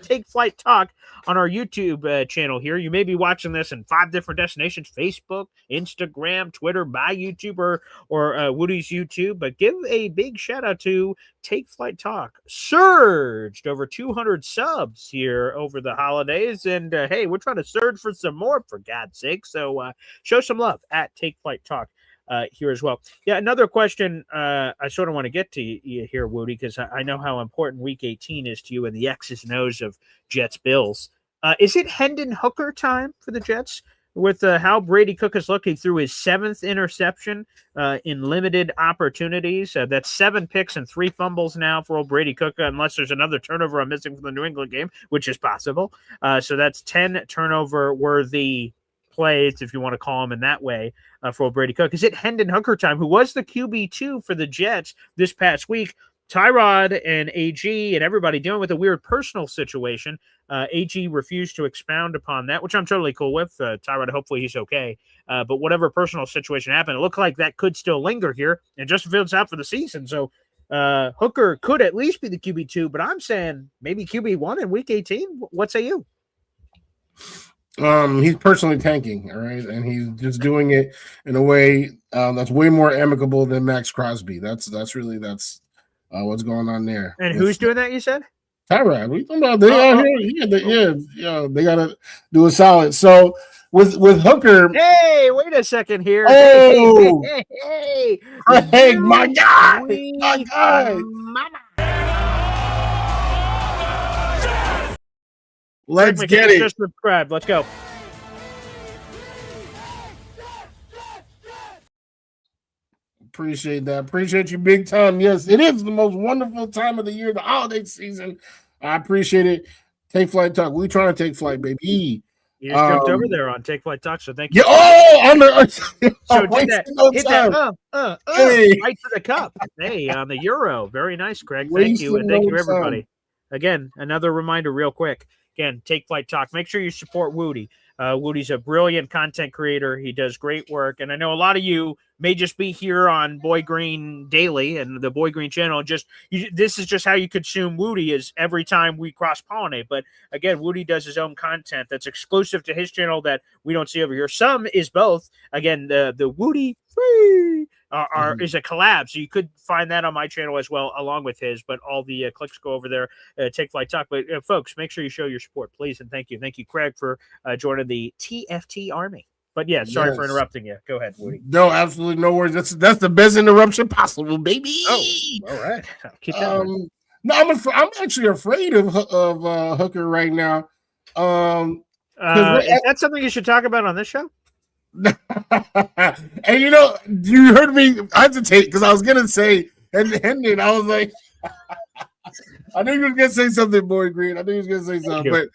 Take Flight Talk on our YouTube channel here. You may be watching this in 5 different destinations: Facebook, Instagram, Twitter, my YouTube, or Woody's YouTube. But give a big shout out to Take Flight Talk. Surged over 200 subs here over the holidays. And hey, we're trying to surge for some more, for God's sake. So show some love at Take Flight Talk. Here as well. Yeah, another question I sort of want to get to you here, Woody, because I know how important Week 18 is to you and the X's and O's of Jets-Bills. Is it Hendon Hooker time for the Jets? With how Brady Cook has looked, he threw his 7th interception in limited opportunities. That's 7 picks and 3 fumbles now for old Brady Cook, unless there's another turnover I'm missing from the New England game, which is possible. So that's 10 turnover-worthy plays, if you want to call him in that way, for Brady Cook. Is it Hendon Hooker time, who was the QB2 for the Jets this past week? Tyrod and AG and everybody dealing with a weird personal situation. AG refused to expound upon that, which I'm totally cool with. Tyrod, hopefully he's okay. But whatever personal situation happened, it looked like that could still linger here. And Justin Fields out for the season. So Hooker could at least be the QB2, but I'm saying maybe QB1 in Week 18. What say you? He's personally tanking, all right, and he's just doing it in a way that's way more amicable than Max Crosby. That's what's going on there. And who's doing that? You said Tyrod. What are you talking about? They out here, they gotta do a solid. So with Hooker, hey, wait a second here. Oh, hey, Craig, my guy. Let's get it. Just subscribe. Let's go. Appreciate that. Appreciate you big time. Yes, it is the most wonderful time of the year, the holiday season. I appreciate it. Take Flight Talk. We trying to take flight, baby. You just jumped over there on Take Flight Talk, so thank you. Yeah, on the so did that, hit that hey. Right to the cup. Hey, on the Euro. Very nice, Craig. Thank you, and thank you, everybody. Again, another reminder real quick. Again, Take Flight Talk. Make sure you support Woody. Woody's a brilliant content creator. He does great work. And I know a lot of you may just be here on Boy Green Daily and the Boy Green channel. This is just how you consume Woody, is every time we cross-pollinate. But again, Woody does his own content that's exclusive to his channel that we don't see over here. Some is both. Again, the Woody is a collab, so you could find that on my channel as well, along with his. But all the clicks go over there. Take Flight Talk. But folks, make sure you show your support, please, and thank you. Thank you, Craig, for joining the TFT Army. But yeah, sorry for Yes. interrupting you. Go ahead, Woody. No, absolutely no worries. That's the best interruption possible, baby. Oh, all right. Keep that one. No, I'm actually afraid of Hooker right now. Is that something you should talk about on this show? And you heard me hesitate because I was gonna say, and then I was like, I knew you was gonna say something, Boy Green. I knew you was gonna say something, but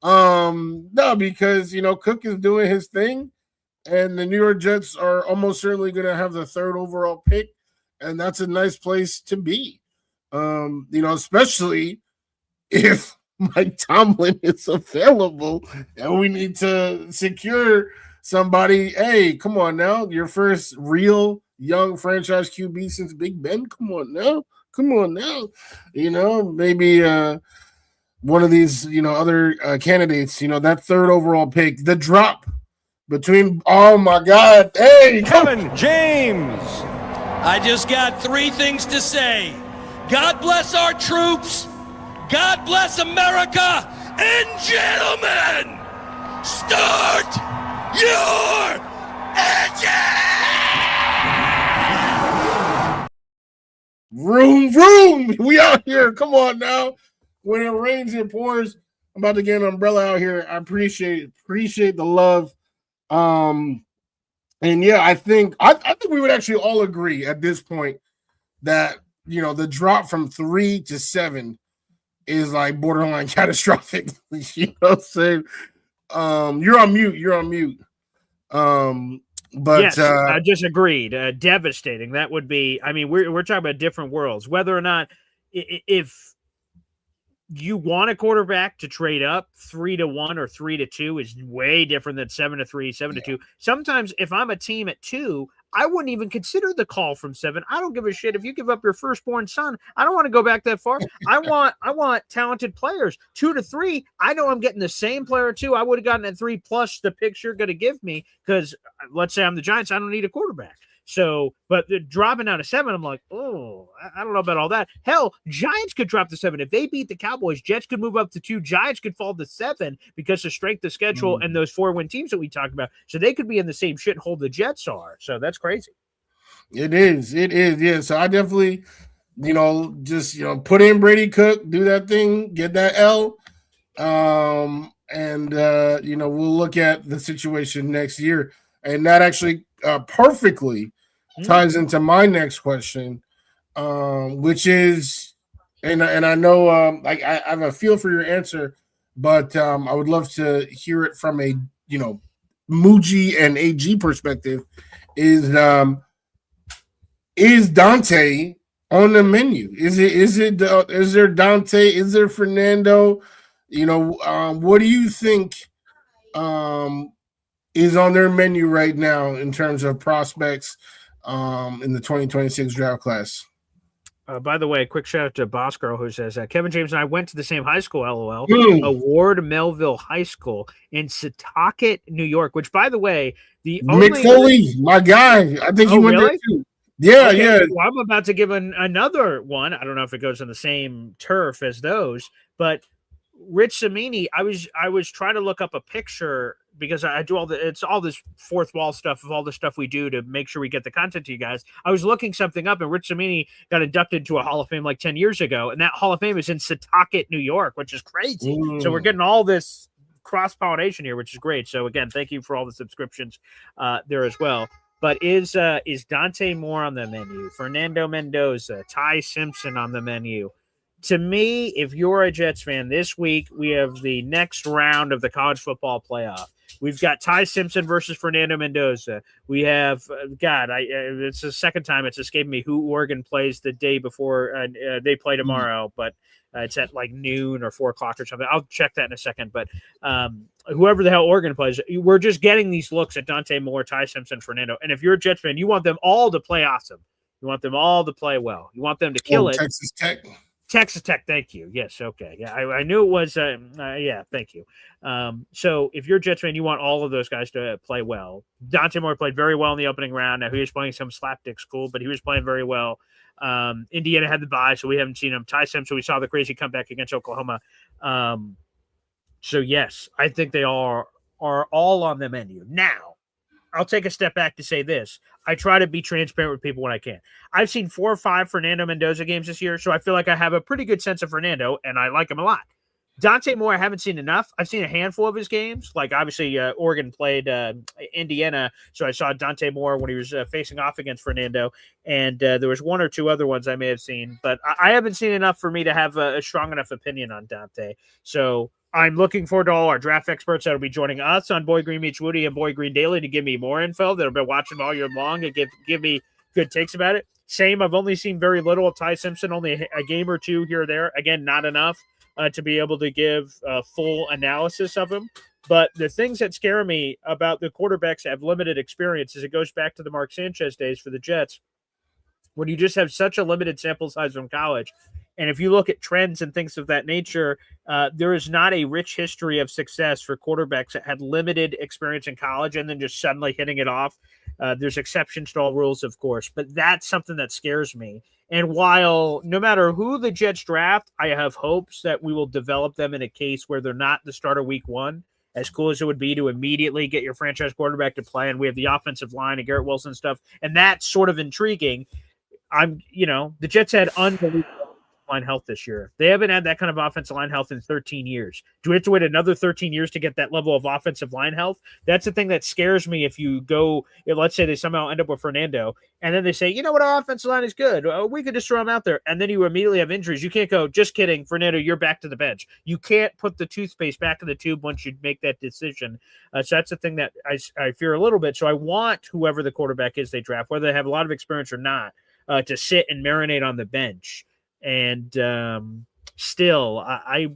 no, because Cook is doing his thing, and the New York Jets are almost certainly gonna have the 3rd overall pick, and that's a nice place to be. Especially if Mike Tomlin is available and we need to secure somebody. Hey, come on now. Your first real young franchise QB since Big Ben. Come on now. Maybe one of these, other candidates, that 3rd overall pick, the drop between, oh my God. Hey, Kevin James. I just got 3 things to say. God bless our troops. God bless America. And gentlemen, start your engine! Vroom. We out here. Come on now. When it rains, it pours. I'm about to get an umbrella out here. I appreciate the love. And yeah, I think we would actually all agree at this point that the drop from 3 to 7 is like borderline catastrophic. You know what I'm saying? You're on mute. But yes, I just agreed. Devastating. That would be. I mean, we're talking about different worlds. Whether or not if you want a quarterback to trade up 3-1 or 3-2 is way different than 7-3, 7-2. Sometimes if I'm a team at 2, I wouldn't even consider the call from 7. I don't give a shit if you give up your firstborn son. I don't want to go back that far. I want talented players. 2-3, I know I'm getting the same player at 2. I would have gotten at 3 plus the picks you're going to give me because let's say I'm the Giants. I don't need a quarterback. So, but dropping down to 7, I'm like, oh, I don't know about all that. Hell, Giants could drop to 7. If they beat the Cowboys, Jets could move up to 2. Giants could fall to 7 because of strength of schedule and those 4-win teams that we talked about. So they could be in the same shithole the Jets are. So that's crazy. It is. Yeah. So I definitely, just, put in Brady Cook, do that thing, get that L. And we'll look at the situation next year. And that actually perfectly ties into my next question, which is, and I know I have a feel for your answer, but I would love to hear it from a Muji and AG perspective. Is Dante on the menu? Is there Dante? Is there Fernando? What do you think? Is on their menu right now in terms of prospects in the 2026 draft class. By the way, quick shout out to Boss Girl who says, Kevin James and I went to the same high school, LOL, Award Melville High School in Setauket, New York, which, by the way, Mick Foley, my guy. I think he went there too. Yeah, okay, yeah. Well, I'm about to give another one. I don't know if it goes on the same turf as those, but Rich Samini, I was trying to look up a picture because I do it's all this fourth wall stuff of all the stuff we do to make sure we get the content to you guys. I was looking something up and Rich Samini got inducted to a Hall of Fame like 10 years ago. And that Hall of Fame is in Setauket, New York, which is crazy. So we're getting all this cross-pollination here, which is great. So again, thank you for all the subscriptions there as well. But is Dante Moore on the menu? Fernando Mendoza, Ty Simpson on the menu? To me, if you're a Jets fan, this week we have the next round of the college football playoff. We've got Ty Simpson versus Fernando Mendoza. We have, it's the second time it's escaped me who Oregon plays the day before they play tomorrow, but it's at like noon or 4 o'clock or something. I'll check that in a second. But whoever the hell Oregon plays, we're just getting these looks at Dante Moore, Ty Simpson, Fernando. And if you're a Jets fan, you want them all to play awesome. You want them all to play well. You want them to kill it. Texas Tech, thank you. Yes, okay. Yeah, I knew it was, yeah, thank you. So if you're a Jets fan, you want all of those guys to play well. Dante Moore played very well in the opening round. Now, he was playing some slapdick school, but he was playing very well. Indiana had the bye, so we haven't seen him. Ty Simpson, we saw the crazy comeback against Oklahoma. So, yes, I think they are all on the menu. Now, I'll take a step back to say this. I try to be transparent with people when I can. I've seen 4 or 5 Fernando Mendoza games this year, so I feel like I have a pretty good sense of Fernando, and I like him a lot. Dante Moore, I haven't seen enough. I've seen a handful of his games. Like, obviously, Oregon played Indiana, so I saw Dante Moore when he was facing off against Fernando, and there was 1 or 2 other ones I may have seen, but I haven't seen enough for me to have a strong enough opinion on Dante. So I'm looking forward to all our draft experts that will be joining us on Boy Green Meets Wudi and Boy Green Daily to give me more info that have been watching all year long and give me good takes about it. Same, I've only seen very little of Ty Simpson, only a game or 2 here or there. Again, not enough to be able to give full analysis of him. But the things that scare me about the quarterbacks that have limited experience is it goes back to the Mark Sanchez days for the Jets, when you just have such a limited sample size from college. And if you look at trends and things of that nature, there is not a rich history of success for quarterbacks that had limited experience in college and then just suddenly hitting it off. There's exceptions to all rules, of course, but that's something that scares me. And while no matter who the Jets draft, I have hopes that we will develop them in a case where they're not the starter week 1, as cool as it would be to immediately get your franchise quarterback to play. And we have the offensive line and Garrett Wilson stuff. And that's sort of intriguing. The Jets had unbelievable line health this year. They haven't had that kind of offensive line health in 13 years. Do we have to wait another 13 years to get that level of offensive line health? That's the thing that scares me. If you go, let's say they somehow end up with Fernando, and then they say, you know what, our offensive line is good. We could just throw him out there. And then you immediately have injuries. You can't go, just kidding, Fernando, you're back to the bench. You can't put the toothpaste back in the tube once you make that decision. So that's the thing that I fear a little bit. So I want whoever the quarterback is they draft, whether they have a lot of experience or not, to sit and marinate on the bench. And still, I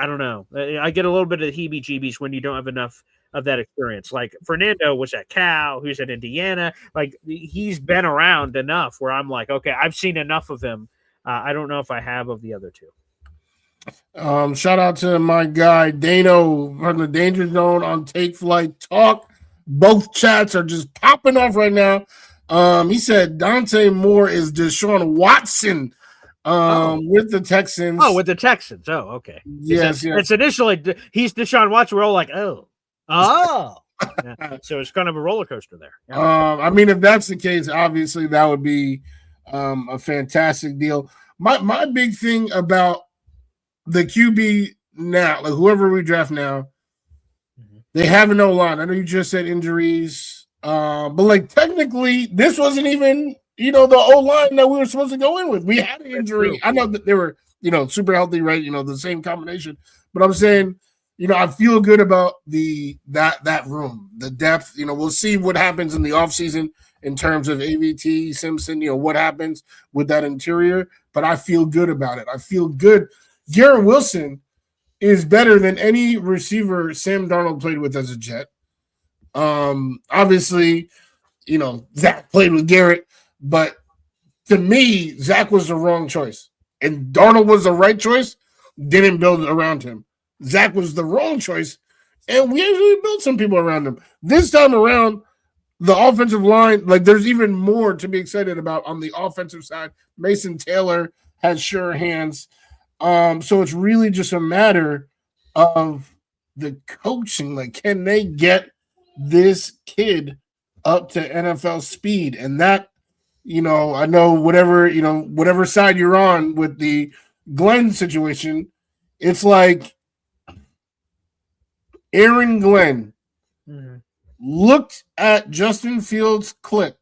don't know. I get a little bit of heebie-jeebies when you don't have enough of that experience. Like Fernando was at Cal, who's at Indiana. Like, he's been around enough where I'm like, okay, I've seen enough of him. I don't know if I have of the other 2. Shout out to my guy Dano from the Danger Zone on Take Flight Talk. Both chats are just popping off right now. He said Dante Moore is Deshaun Watson. With the Texans. Oh, with the Texans. Oh, okay. Yes. It's initially he's Deshaun Watson. We're all like, oh. Yeah. So it's kind of a roller coaster there. Yeah. I mean, if that's the case, obviously that would be a fantastic deal. My big thing about the QB now, like whoever we draft now, they have an O-line. I know you just said injuries, but like technically, this wasn't even. The O-line that we were supposed to go in with. We had an injury. I know that they were, super healthy, right? The same combination. But I'm saying, I feel good about that room, the depth. We'll see what happens in the offseason in terms of AVT, Simpson, what happens with that interior. But I feel good about it. I feel good. Garrett Wilson is better than any receiver Sam Darnold played with as a Jet. Obviously, Zach played with Garrett. But to me, Zach was the wrong choice. And Darnold was the right choice, didn't build around him. Zach was the wrong choice, and we actually built some people around him. This time around, the offensive line, like there's even more to be excited about on the offensive side. Mason Taylor has sure hands. So it's really just a matter of the coaching. Like, can they get this kid up to NFL speed? And that, I know whatever side you're on with the Glenn situation, it's like Aaron Glenn looked at Justin Fields' clip.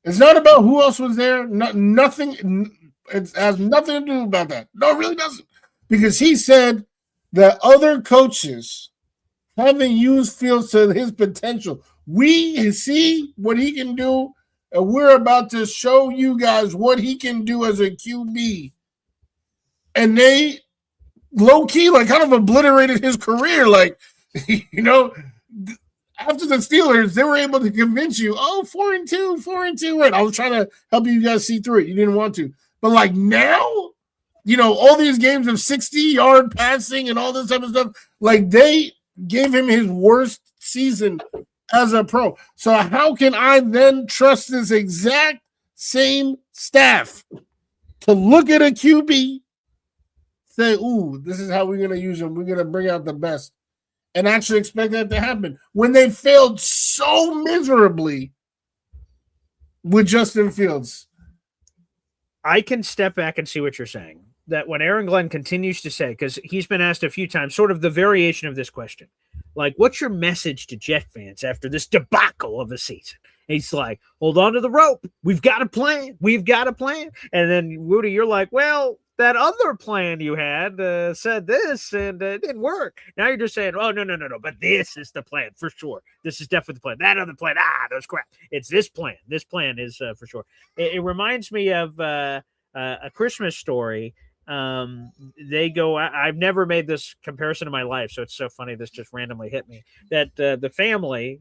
It's not about who else was there. Nothing. It has nothing to do about that. No, it really doesn't. Because he said that other coaches haven't used Fields to his potential. We see what he can do. And we're about to show you guys what he can do as a QB. And they low-key, like, kind of obliterated his career. Like, after the Steelers, they were able to convince you, 4-2, right? I was trying to help you guys see through it. You didn't want to. But, like, now, all these games of 60-yard passing and all this type of stuff, like, they gave him his worst season as a pro. So how can I then trust this exact same staff to look at a QB, say, ooh, this is how we're going to use him. We're going to bring out the best. and actually expect that to happen when they failed so miserably with Justin Fields. I can step back and see what you're saying. That when Aaron Glenn continues to say, because he's been asked a few times, sort of the variation of this question, like, what's your message to Jet fans after this debacle of a season? And he's like, hold on to the rope. We've got a plan. We've got a plan. And then, Wudi, you're like, well, that other plan you had said this, and it didn't work. Now you're just saying, oh, no. But this is the plan for sure. This is definitely the plan. That other plan, those crap. It's this plan. This plan is for sure. It reminds me of a Christmas Story. They go, I've never made this comparison in my life, so it's so funny this just randomly hit me, that the family,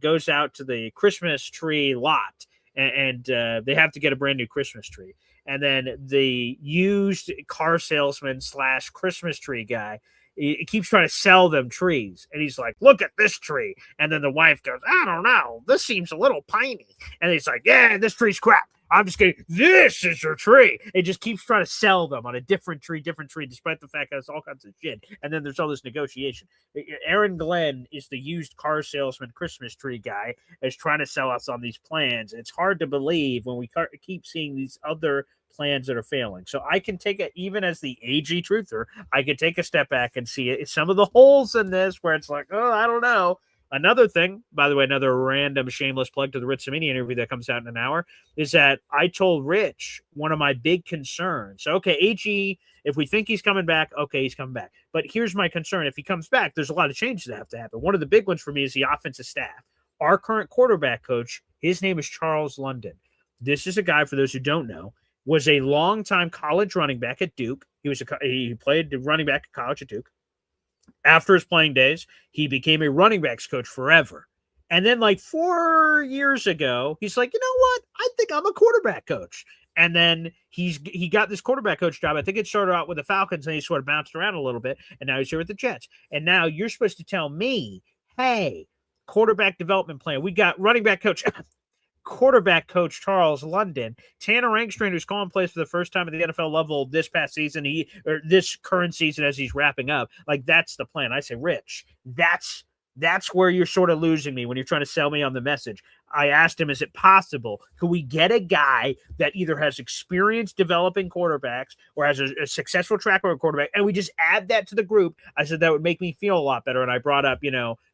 goes out to the Christmas tree lot, and they have to get a brand new Christmas tree. And then the used car salesman / Christmas tree guy, he keeps trying to sell them trees. And he's like, look at this tree. And then the wife goes, I don't know, this seems a little piney. And he's like, yeah, this tree's crap. I'm just kidding. This is your tree. It just keeps trying to sell them on a different tree, despite the fact that it's all kinds of shit. And then there's all this negotiation. Aaron Glenn is the used car salesman Christmas tree guy, is trying to sell us on these plans. It's hard to believe when we keep seeing these other plans that are failing. So I can take it, even as the AG truther, I could take a step back and see some of the holes in this where it's like, oh, I don't know. Another thing, by the way, another random shameless plug to the Rich Cimini interview that comes out in an hour, is that I told Rich one of my big concerns. Okay, AG, if we think he's coming back, okay, he's coming back. But here's my concern. If he comes back, there's a lot of changes that have to happen. One of the big ones for me is the offensive staff. Our current quarterback coach, his name is Charles London. This is a guy, for those who don't know, was a longtime college running back at Duke. He played running back at college at Duke. After his playing days, he became a running backs coach forever. And then like 4 years ago, he's like, you know what? I think I'm a quarterback coach. And then he got this quarterback coach job. I think it started out with the Falcons, and he sort of bounced around a little bit. And now he's here with the Jets. And now you're supposed to tell me, hey, quarterback development plan. We got running back coach quarterback coach Charles London, Tanner Angstrom, who's calling plays for the first time at the NFL level this past season, this current season as he's wrapping up. Like, that's the plan. I say, Rich, that's where you're sort of losing me when you're trying to sell me on the message. I asked him, is it possible? Could we get a guy that either has experience developing quarterbacks or has a successful track record quarterback, and we just add that to the group? I said that would make me feel a lot better. And I brought up,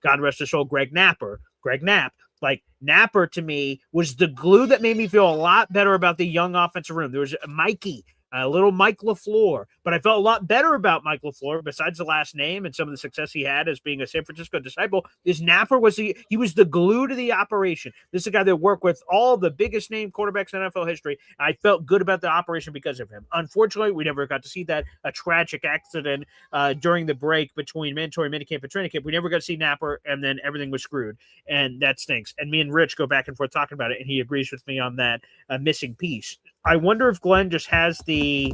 God rest his soul, Greg Knapp. Like, Napper to me was the glue that made me feel a lot better about the young offensive room. There was Mikey, a little Mike LaFleur, but I felt a lot better about Mike LaFleur, besides the last name and some of the success he had as being a San Francisco disciple, is Napper he was the glue to the operation. This is a guy that worked with all the biggest name quarterbacks in NFL history. I felt good about the operation because of him. Unfortunately, we never got to see that. A tragic accident during the break between mandatory minicamp and training camp. We never got to see Napper, and then everything was screwed, and that stinks. And me and Rich go back and forth talking about it, and he agrees with me on that missing piece. I wonder if Glenn just has the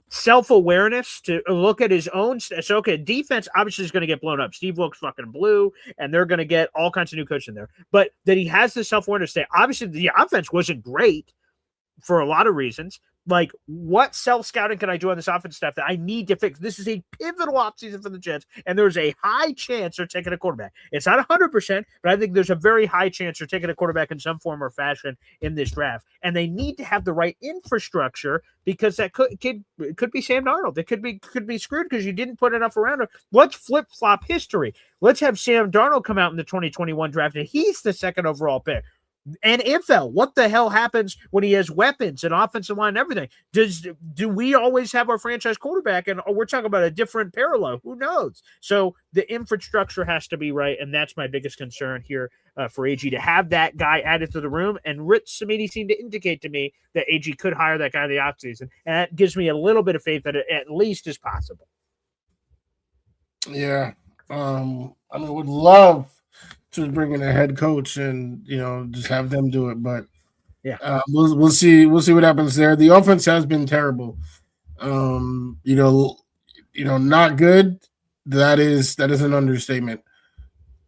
self-awareness to look at his own. So, okay, defense obviously is going to get blown up. Steve Wilkes fucking blew, and they're going to get all kinds of new coaches in there. But that he has the self-awareness to say, obviously the offense wasn't great for a lot of reasons. Like, what self-scouting can I do on this offense staff that I need to fix? This is a pivotal offseason for the Jets, and there's a high chance they're taking a quarterback. It's not 100%, but I think there's a very high chance they're taking a quarterback in some form or fashion in this draft. And they need to have the right infrastructure, because that could be Sam Darnold. It could be screwed because you didn't put enough around him. Let's flip-flop history. Let's have Sam Darnold come out in the 2021 draft, and he's the second overall pick. And NFL, what the hell happens when he has weapons and offensive line and everything? Do we always have our franchise quarterback, and we're talking about a different parallel? Who knows? So the infrastructure has to be right, and that's my biggest concern here for AG, to have that guy added to the room. And Rich Cimini seemed to indicate to me that AG could hire that guy in the offseason, and that gives me a little bit of faith that it at least is possible. Yeah. Would love to bring in a head coach and just have them do it, but yeah, we'll see what happens there. The offense has been terrible. Not good. That is an understatement.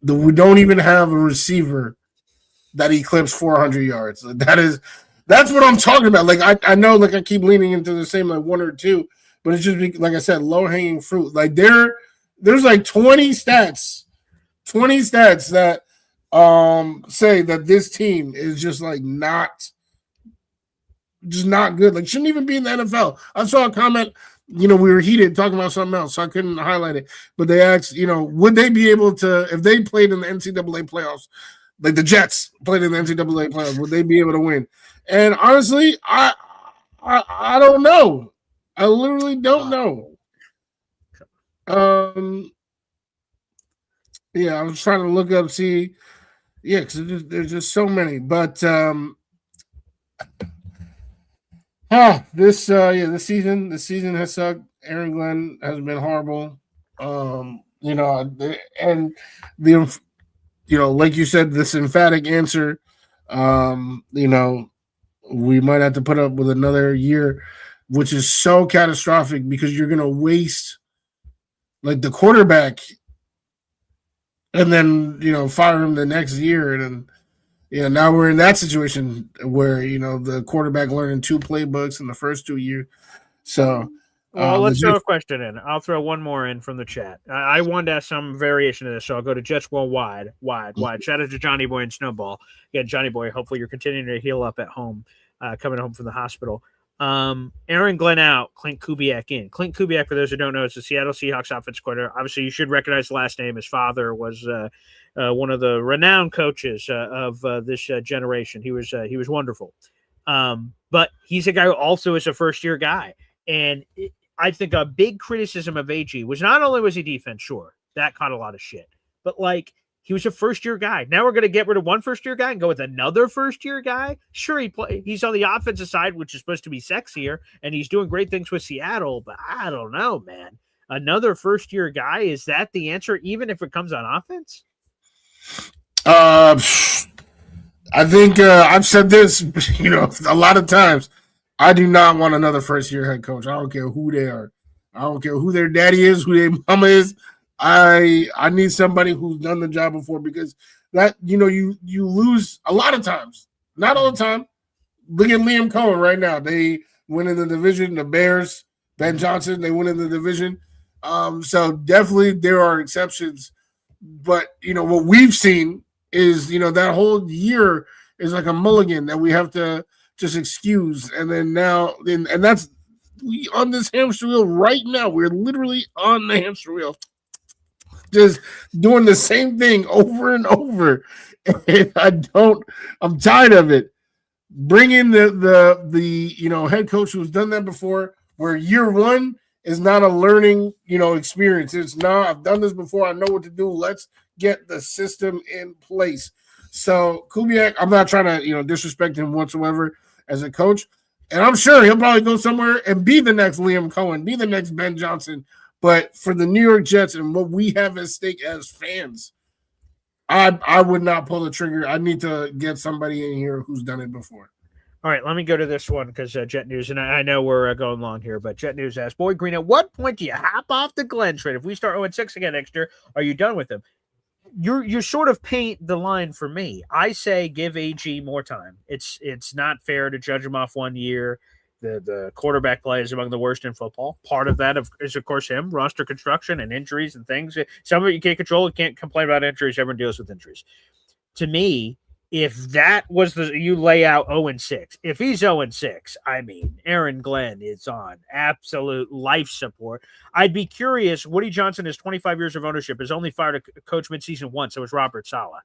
We don't even have a receiver that eclipsed 400 yards. That's what I'm talking about. Like, I know, like, I keep leaning into the same, like, one or two, but it's just like I said, low hanging fruit. Like, there's like 20 stats that say that this team is just like not good. Like shouldn't even be in the NFL. I saw a comment, we were heated talking about something else, so I couldn't highlight it. But they asked, would they be able to, if they played in the NCAA playoffs, like the Jets played in the NCAA playoffs, would they be able to win? And honestly, I don't know. I literally don't know. Yeah, I was trying to look up, see. Yeah, because there's just so many. But this season has sucked. Aaron Glenn has been horrible. And the like you said, this emphatic answer, we might have to put up with another year, which is so catastrophic because you're gonna waste like the quarterback and then fire him the next year, and then now we're in that situation where the quarterback learning 2 playbooks in the first 2 years. So well, let's throw a question in. I'll throw one more in from the chat. I wanted to ask some variation of this, so I'll go to Jets Worldwide. Wide. Shout out to Johnny Boy and Snowball. Again, Johnny Boy, hopefully you're continuing to heal up at home, coming home from the hospital. Aaron Glenn out, Clint Kubiak in. Clint Kubiak, for those who don't know, is the Seattle Seahawks offense coordinator. Obviously, you should recognize the last name. His father was one of the renowned coaches of this generation. He was wonderful. But he's a guy who also is a first-year guy. And I think a big criticism of AG was not only was he defense, sure, that caught a lot of shit, but like he was a first-year guy. Now we're going to get rid of one first-year guy and go with another first-year guy. Sure, he's on the offensive side, which is supposed to be sexier, and he's doing great things with Seattle, but I don't know, man. Another first-year guy, is that the answer, even if it comes on offense? I think I've said this, a lot of times. I do not want another first-year head coach. I don't care who they are. I don't care who their daddy is, who their mama is. I need somebody who's done the job before, because that you lose a lot of times. Not all the time. Look at Liam Cohen right now. They win in the division. The Bears, Ben Johnson, they win in the division. So definitely there are exceptions. But what we've seen is that whole year is like a mulligan that we have to just excuse, and then now, and that's we on this hamster wheel right now. We're literally on the hamster wheel, just doing the same thing over and over. And I'm tired of it. Bring in the head coach who's done that before, where year one is not a learning experience. It's not, I've done this before, I know what to do. Let's get the system in place. So Kubiak, I'm not trying to disrespect him whatsoever as a coach, and I'm sure he'll probably go somewhere and be the next Liam Cohen, be the next Ben Johnson. But for the New York Jets and what we have at stake as fans, I would not pull the trigger. I need to get somebody in here who's done it before. All right, let me go to this one because Jet News, and I know we're going long here, but Jet News asks, Boy Green, at what point do you hop off the Glenn trade? If we start 0-6 again next year, are you done with him? You sort of paint the line for me. I say give AG more time. It's not fair to judge him off 1 year. The quarterback play is among the worst in football. Part of that is, of course, him, roster construction and injuries and things. Some of it you can't control. You can't complain about injuries. Everyone deals with injuries. To me, if that was you lay out 0-6, if he's 0-6, I mean, Aaron Glenn is on absolute life support. I'd be curious. Woody Johnson has 25 years of ownership, has only fired a coach midseason once. So was Robert Saleh.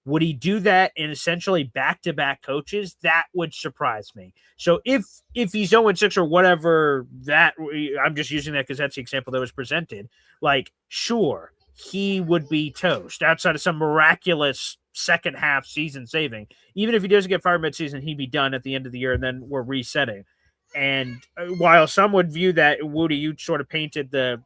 Would he do that in essentially back-to-back coaches? That would surprise me. So if he's 0-6 or whatever, that I'm just using that because that's the example that was presented. Like, sure, he would be toast outside of some miraculous second half season saving. Even if he doesn't get fired midseason, he'd be done at the end of the year, and then we're resetting. And while some would view that, Woody, you sort of painted the,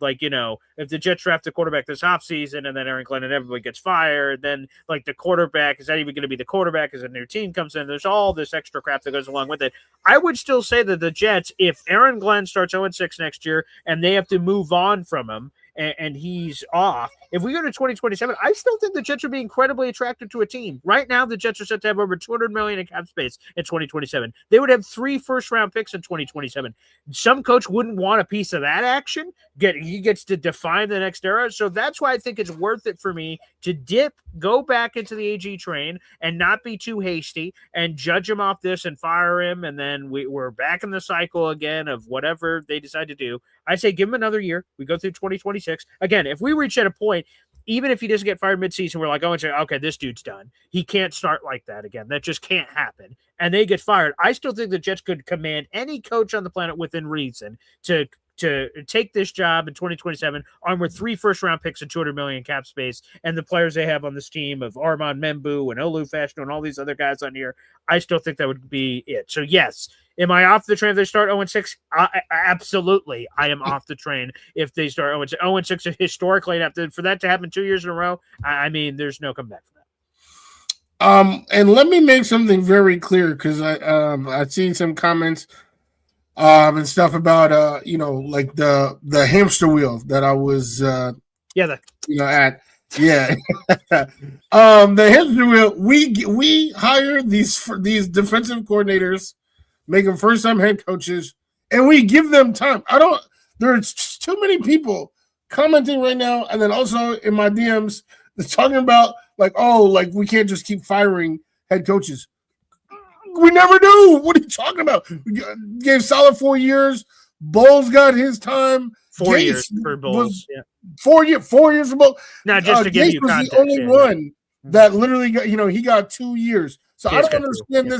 if the Jets draft a quarterback this offseason and then Aaron Glenn and everybody gets fired, then the quarterback, is that even going to be the quarterback as a new team comes in? There's all this extra crap that goes along with it. I would still say that the Jets, if Aaron Glenn starts 0-6 next year and they have to move on from him and he's off, if we go to 2027, I still think the Jets would be incredibly attractive to a team. Right now, the Jets are set to have over $200 million in cap space in 2027. They would have 3 first-round picks in 2027. Some coach wouldn't want a piece of that action. He gets to define the next era. So that's why I think it's worth it for me to go back into the AG train and not be too hasty and judge him off this and fire him. And then we're back in the cycle again of whatever they decide to do. I say give him another year. We go through 2026. Again, if we reach at a point, even if he doesn't get fired midseason, we're like, okay, this dude's done. He can't start like that again. That just can't happen. And they get fired. I still think the Jets could command any coach on the planet within reason to take this job in 2027 armed with 3 first-round picks and $200 million cap space, and the players they have on this team of Armand Membu and Olu Fashanu and all these other guys on here. I still think that would be it. So yes, am I off the train if they start 0-6? Absolutely, I am off the train if they start 0-6. 0-6 historically, for that to happen 2 years in a row, I mean, there's no comeback for that. And let me make something very clear, because I've seen some comments and stuff about like the hamster wheel that I was at. Yeah. The hamster wheel, we hire these defensive coordinators, make them first-time head coaches, and we give them time. There's too many people commenting right now, and then also in my DMs, they're talking about like we can't just keep firing head coaches. We never do. What are you talking about? We gave solid 4 years. Bowles got his time. 4 years for Bowles. 4 years for Bowles. Now, just to give you context, was the only one that literally got, he got 2 years. So I don't understand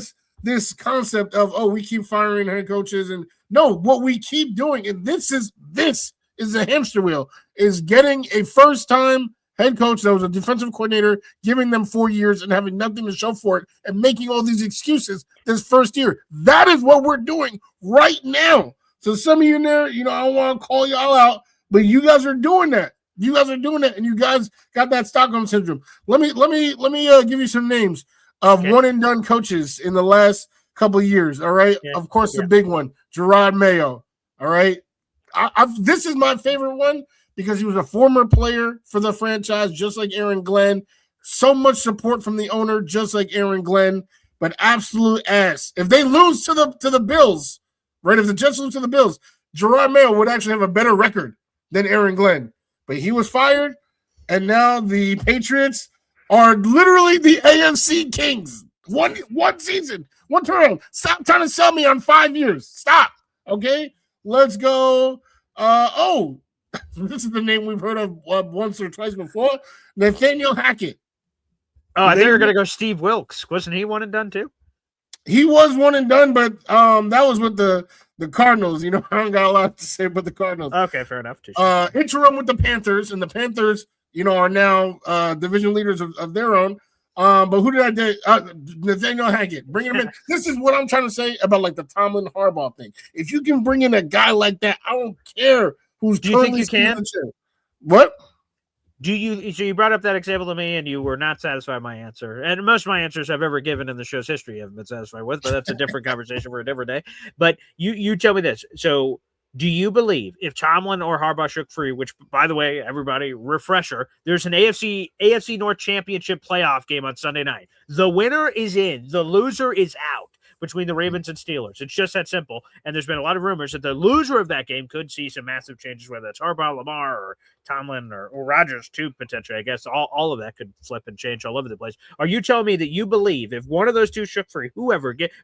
this concept of, we keep firing head coaches. And no, what we keep doing, and this is a hamster wheel, is getting a first-time head coach that was a defensive coordinator, giving them 4 years and having nothing to show for it and making all these excuses this first year. That is what we're doing right now. So some of you in there, I don't want to call y'all out, but you guys are doing that. And you guys got that Stockholm syndrome. Let me give you some names of one and done coaches in the last couple of years. All right. Yeah. Of course, the big one, Gerard Mayo. All right. This is my favorite one, because he was a former player for the franchise, just like Aaron Glenn. So much support from the owner, just like Aaron Glenn, but absolute ass. If they lose to the Bills, right? If the Jets lose to the Bills, Gerard Mayo would actually have a better record than Aaron Glenn. But he was fired, and now the Patriots are literally the AFC Kings. One season, one turnaround. Stop trying to sell me on 5 years. Stop. Okay? Let's go. This is the name we've heard of once or twice before. Nathaniel Hackett. Oh, I think you were going to go Steve Wilkes. Wasn't he one and done too? He was one and done, but that was with the Cardinals. I don't got a lot to say about the Cardinals. Okay, fair enough. Interim with the Panthers, and the Panthers, are now division leaders of their own. But who did I do? Nathaniel Hackett. Bringing him in. This is what I'm trying to say about like the Tomlin Harbaugh thing. If you can bring in a guy like that, I don't care who's. Do you think you can? What? So you brought up that example to me, and you were not satisfied with my answer. And most of my answers I've ever given in the show's history I haven't been satisfied with, but that's a different conversation for a different day. But you tell me this. So do you believe if Tomlin or Harbaugh shook free, which, by the way, everybody, refresher, there's an AFC North Championship playoff game on Sunday night. The winner is in. The loser is out between the Ravens and Steelers. It's just that simple. And there's been a lot of rumors that the loser of that game could see some massive changes, whether it's Harbaugh, Lamar, or Tomlin, or Rodgers too, potentially. I guess all of that could flip and change all over the place. Are you telling me that you believe if one of those two shook free,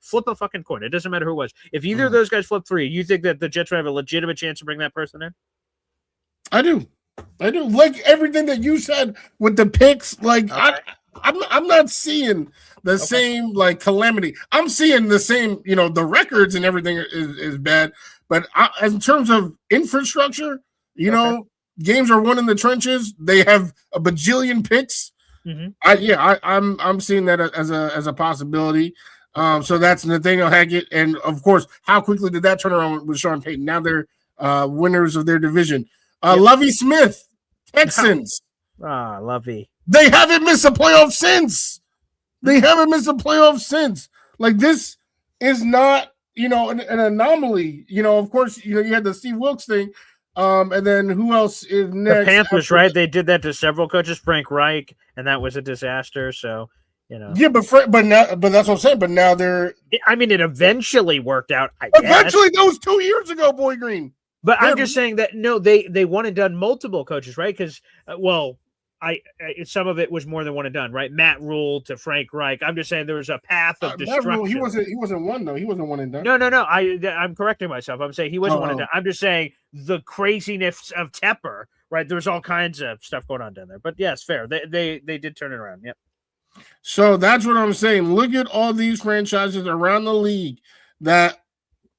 flip a fucking coin, it doesn't matter who it was, if either of those guys flip free, you think that the Jets would have a legitimate chance to bring that person in? I do. Like everything that you said with the picks, like okay. I'm not seeing the same like calamity. I'm seeing the same, the records and everything is bad. But in terms of infrastructure, games are won in the trenches. They have a bajillion picks. Mm-hmm. I'm seeing that as a possibility. So that's Nathaniel Hackett, and of course, how quickly did that turn around with Sean Payton? Now they're winners of their division. Lovie Smith, Texans. Lovie. They haven't missed a playoff since. Like, this is not, an anomaly. Of course, you had the Steve Wilkes thing, And then who else is next? The Panthers, right? They did that to several coaches, Frank Reich, and that was a disaster. So, Yeah, but that's what I'm saying. But now they're. I mean, it eventually worked out. I guess. Eventually, that was 2 years ago, Boy Green. But I'm just saying that no, they won and done multiple coaches, right? Because some of it was more than one and done, right? Matt Rule to Frank Reich. I'm just saying there was a path of destruction. Matt Rule, he wasn't one though. He wasn't one and done. No. I'm correcting myself. I'm saying he wasn't one and done. I'm just saying the craziness of Tepper, right? There's all kinds of stuff going on down there. But yes, fair. They did turn it around. Yep. So that's what I'm saying. Look at all these franchises around the league that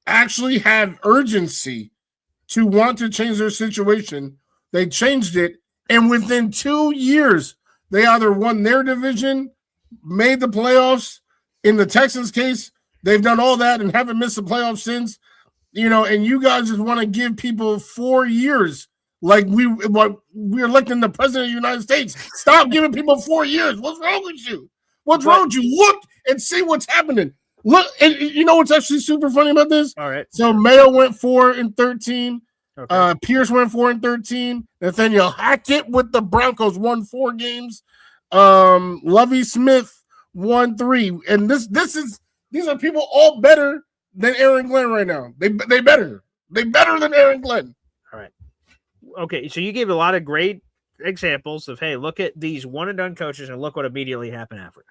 actually have urgency to want to change their situation. They changed it, and within 2 years, they either won their division, made the playoffs. In the Texans case, they've done all that and haven't missed the playoffs since. And you guys just want to give people 4 years, like we're electing the president of the United States. Stop giving people 4 years. What's wrong with you? What's wrong with you? Look and see what's happening. Look, and you know what's actually super funny about this? All right. So Mayo went 4-13. Okay. Pierce went 4-13. Nathaniel Hackett with the Broncos won 4 games. Lovie Smith won 3. And these are people all better than Aaron Glenn right now. They better. They better than Aaron Glenn. All right. Okay, so you gave a lot of great examples of, hey, look at these one and done coaches and look what immediately happened after.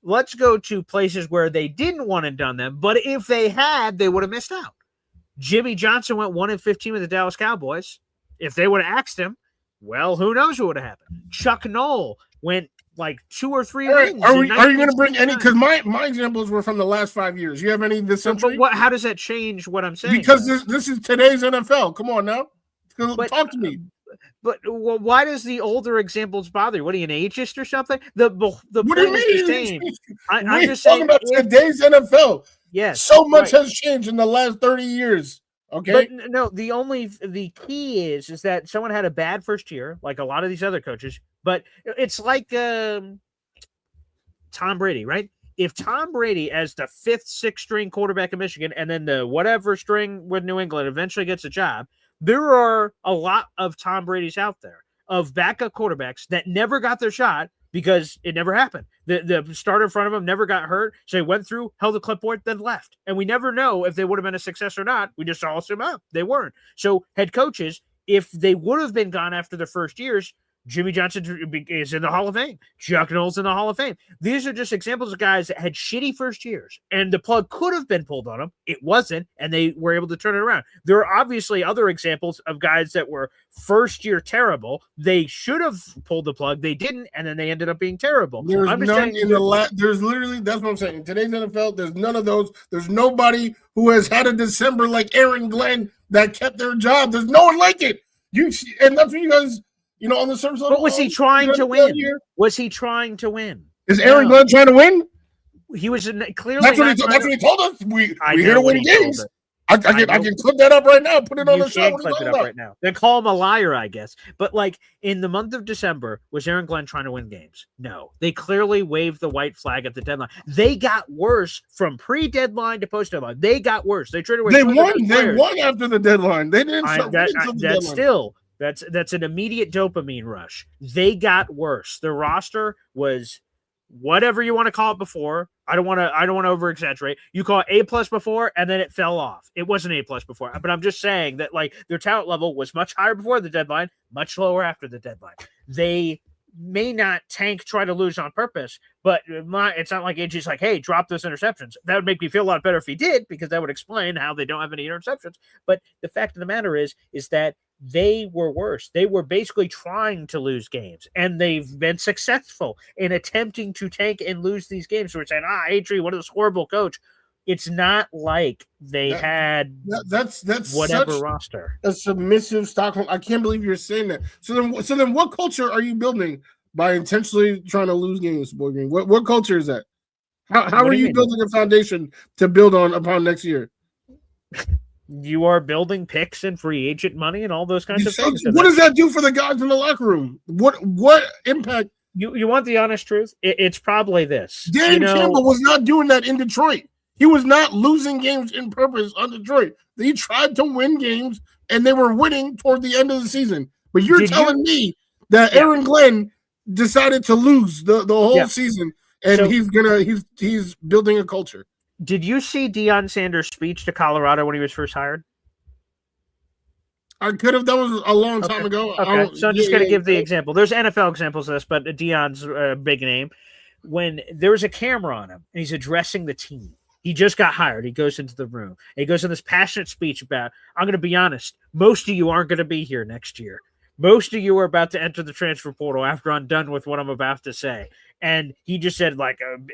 Let's go to places where they didn't one and done them, but if they had, they would have missed out. Jimmy Johnson went 1-15 with the Dallas Cowboys. If they would have asked him, well, who knows what would have happened? Chuck Noll went like 2 or 3 wins. Are you going to bring any? Because my examples were from the last 5 years. You have any this century? How does that change what I'm saying? Because this is today's NFL. Come on now. Talk to me. But why does the older examples bother you? What are you, an ageist or something? The what do you mean? I'm just talking about today's NFL. Yes. So much has changed in the last 30 years. Okay. But no, the key is that someone had a bad first year, like a lot of these other coaches. But it's like Tom Brady, right? If Tom Brady, as the 5th, 6th string quarterback in Michigan, and then the whatever string with New England eventually gets a job, there are a lot of Tom Brady's out there, of backup quarterbacks that never got their shot because it never happened. The starter in front of him never got hurt, so he went through, held the clipboard, then left. And we never know if they would have been a success or not. We just all assume they weren't. So head coaches, if they would have been gone after their first years, Jimmy Johnson is in the Hall of Fame. Chuck Noll's in the Hall of Fame. These are just examples of guys that had shitty first years, and the plug could have been pulled on them. It wasn't, and they were able to turn it around. There are obviously other examples of guys that were first year terrible. They should have pulled the plug. They didn't, and then they ended up being terrible. There's none in the there's literally, that's what I'm saying. In today's NFL, there's none of those. There's nobody who has had a December like Aaron Glenn that kept their job. There's no one like it. And that's what you guys. On the surface level. But was he trying to win? Was he trying to win? Is Aaron Glenn trying to win? He was clearly. That's what he told us. We're here to win games. I can clip that up right now. Put it on the show. Clip it up right now. Then call him a liar, I guess. But like in the month of December, was Aaron Glenn trying to win games? No. They clearly waved the white flag at the deadline. They got worse from pre-deadline to post-deadline. They got worse. They traded away. They won after the deadline. They didn't. That's still. That's an immediate dopamine rush. They got worse. Their roster was whatever you want to call it before. I don't want to over exaggerate. You call it A+ before, and then it fell off. It wasn't A+ before, but I'm just saying that like their talent level was much higher before the deadline, much lower after the deadline. They may not try to lose on purpose, but it's not like AJ's like, hey, drop those interceptions. That would make me feel a lot better if he did, because that would explain how they don't have any interceptions. But the fact of the matter is that they were worse. They were basically trying to lose games, and they've been successful in attempting to tank and lose these games. So we're saying, AJ, what a horrible coach. It's not like they had that's whatever roster. A submissive Stockholm. I can't believe you're saying that. So then what culture are you building by intentionally trying to lose games, Boy Green? What culture is that? How are you building a foundation to build upon next year? You are building picks and free agent money and all those kinds of things. What does that do for the guys in the locker room? What impact? You want the honest truth? It's probably this. Dan Campbell was not doing that in Detroit. He was not losing games in purpose on Detroit. He tried to win games and they were winning toward the end of the season. But you're Did telling me that Aaron Glenn decided to lose the whole season, and he's building a culture. Did you see Deion Sanders' speech to Colorado when he was first hired? I could have. That was a long time ago. Okay, so I'm just going to give the example. There's NFL examples of this, but Deion's a big name. When there was a camera on him, and he's addressing the team. He just got hired. He goes into the room. And he goes in this passionate speech about, I'm going to be honest, most of you aren't going to be here next year. Most of you are about to enter the transfer portal after I'm done with what I'm about to say. And he just said,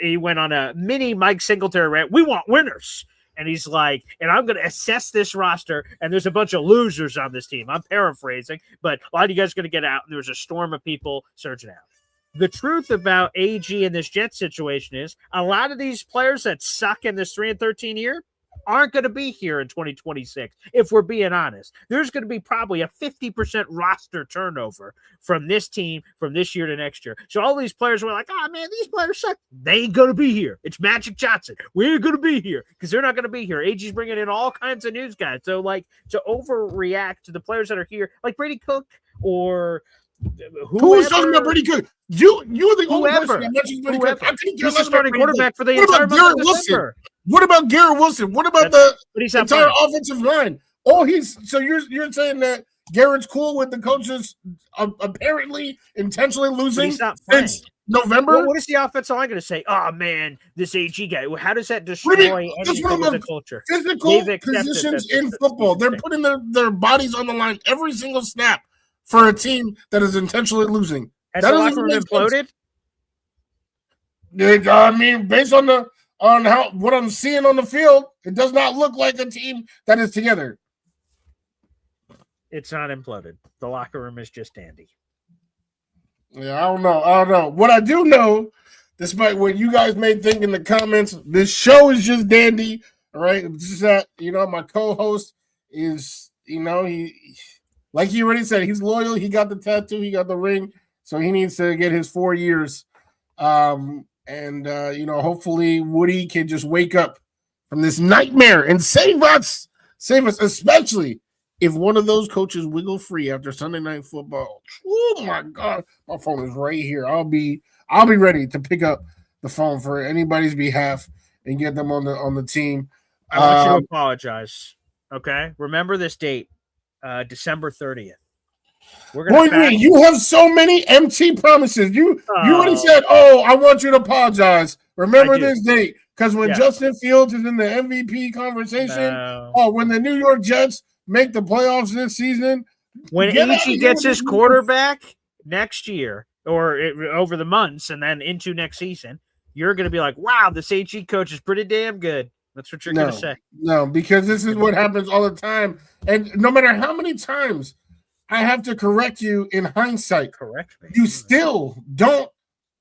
he went on a mini Mike Singletary rant. We want winners. And he's like, and I'm going to assess this roster, and there's a bunch of losers on this team. I'm paraphrasing, but a lot of you guys are going to get out, and there's a storm of people surging out. The truth about AG and this Jets situation is a lot of these players that suck in this 3-13 year aren't going to be here in 2026. If we're being honest, there's going to be probably a 50% roster turnover from this team from this year to next year. So all these players were like, oh man, these players suck. They ain't going to be here. It's Magic Johnson. We ain't going to be here because they're not going to be here. AG's bringing in all kinds of news guys. So to overreact to the players that are here, like Brady Cook or who was talking about Brady Cook? You were the only person that mentioned Brady Cook. I couldn't care less about quarterback for the entire month of December. What about Garrett Wilson? What about the entire offensive line? So you're saying that Garrett's cool with the coaches apparently intentionally losing since November? What is the offensive line going to say? Oh man, this AG guy. How does that destroy anything in the culture? Physical positions in football. They're putting their bodies on the line every single snap for a team that is intentionally losing. Has the locker room imploded? I mean, based on what I'm seeing on the field, it does not look like a team that is together. It's not imploded. The locker room is just dandy. Yeah, I don't know. What I do know, despite what you guys may think in the comments, this show is just dandy. All right, it's just that my co-host is he. Like he already said, he's loyal. He got the tattoo. He got the ring. So he needs to get his 4 years. Hopefully Woody can just wake up from this nightmare and save us, especially if one of those coaches wiggle free after Sunday Night Football. Oh, my God. My phone is right here. I'll be ready to pick up the phone for anybody's behalf and get them on the team. I want you to apologize, okay? Remember this date. December 30th. Boy, Green, you have so many empty promises. You already said, I want you to apologize. Remember this date. Because when Justin Fields is in the MVP conversation, when the New York Jets make the playoffs this season. When AG gets his quarterback next year or over the months and then into next season, you're going to be like, wow, this AG coach is pretty damn good. That's what you're going to say. No, because this is what happens all the time. And no matter how many times I have to correct you in hindsight, you still don't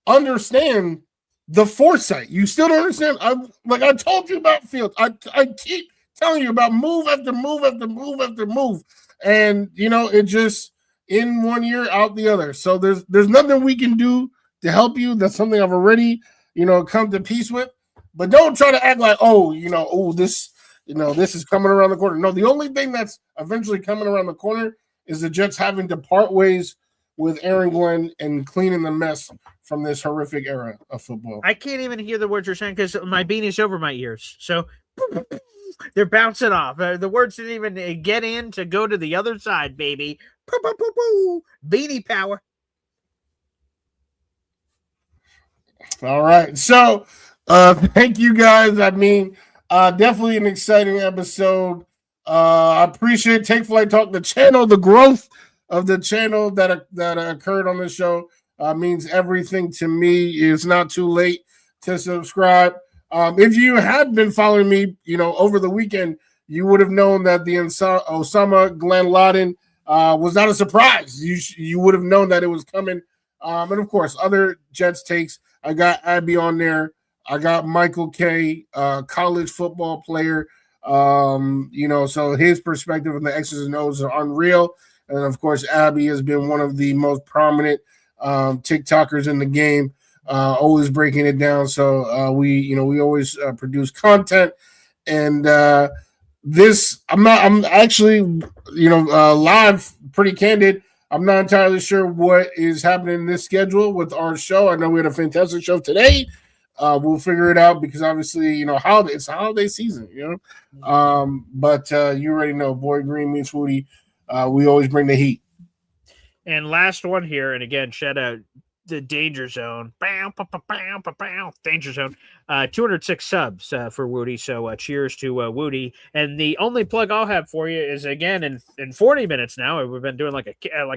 understand the foresight. You still don't understand. I told you about Fields. I keep telling you about move after move after move after move. And, it just in 1 year, out the other. So there's nothing we can do to help you. That's something I've already, come to peace with. But don't try to act like, this is coming around the corner. No, the only thing that's eventually coming around the corner is the Jets having to part ways with Aaron Glenn and cleaning the mess from this horrific era of football. I can't even hear the words you're saying because my beanie's over my ears. So they're bouncing off. The words didn't even get in to go to the other side, baby. Beanie power. All right. So, thank you guys. I mean, definitely an exciting episode. I appreciate Take Flight Talk, the channel, the growth of the channel that occurred on the show means everything to me. It's not too late to subscribe. If you had been following me, over the weekend, you would have known that the Osama Glenn Laden was not a surprise. You would have known that it was coming. And of course, other Jets takes. I got Abby on there. I got Michael K, college football player. So his perspective on the X's and O's are unreal. And of course, Abby has been one of the most prominent TikTokers in the game, always breaking it down. So we always produce content. And I'm actually, live, pretty candid. I'm not entirely sure what is happening in this schedule with our show. I know we had a fantastic show today. We'll figure it out because obviously, it's holiday season, But you already know, Boy Green meets Wudi. We always bring the heat. And last one here, and again, shout out the Danger Zone. Danger Zone. 206 subs for Wudi. So cheers to Wudi. And the only plug I'll have for you is again in 40 minutes now. We've been doing like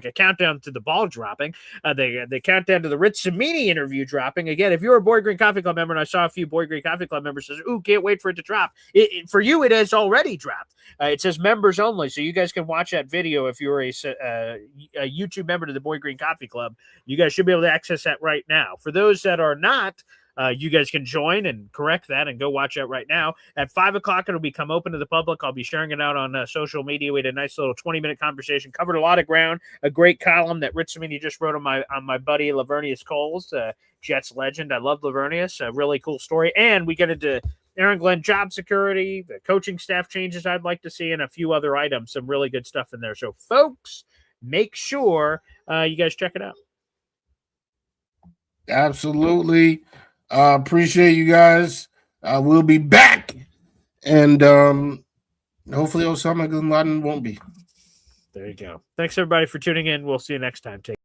a countdown to the ball dropping. The countdown to the Rich Samini interview dropping. Again, if you're a Boy Green Coffee Club member, and I saw a few Boy Green Coffee Club members says, "Ooh, can't wait for it to drop." For you, it has already dropped. It says members only, so you guys can watch that video if you're a YouTube member to the Boy Green Coffee Club. You guys should be able to access that right now. For those that are not, you guys can join and correct that and go watch that right now. At 5 o'clock, it'll become open to the public. I'll be sharing it out on social media. We had a nice little 20-minute conversation, covered a lot of ground, a great column that Rich Samini just wrote on my buddy Lavernius Coles, Jets legend. I love Lavernius, a really cool story. And we get into Aaron Glenn job security, the coaching staff changes I'd like to see, and a few other items. Some really good stuff in there. So, folks, make sure you guys check it out. Absolutely. Appreciate you guys. We'll be back. And hopefully Osama bin Laden won't be. There you go. Thanks, everybody, for tuning in. We'll see you next time. Take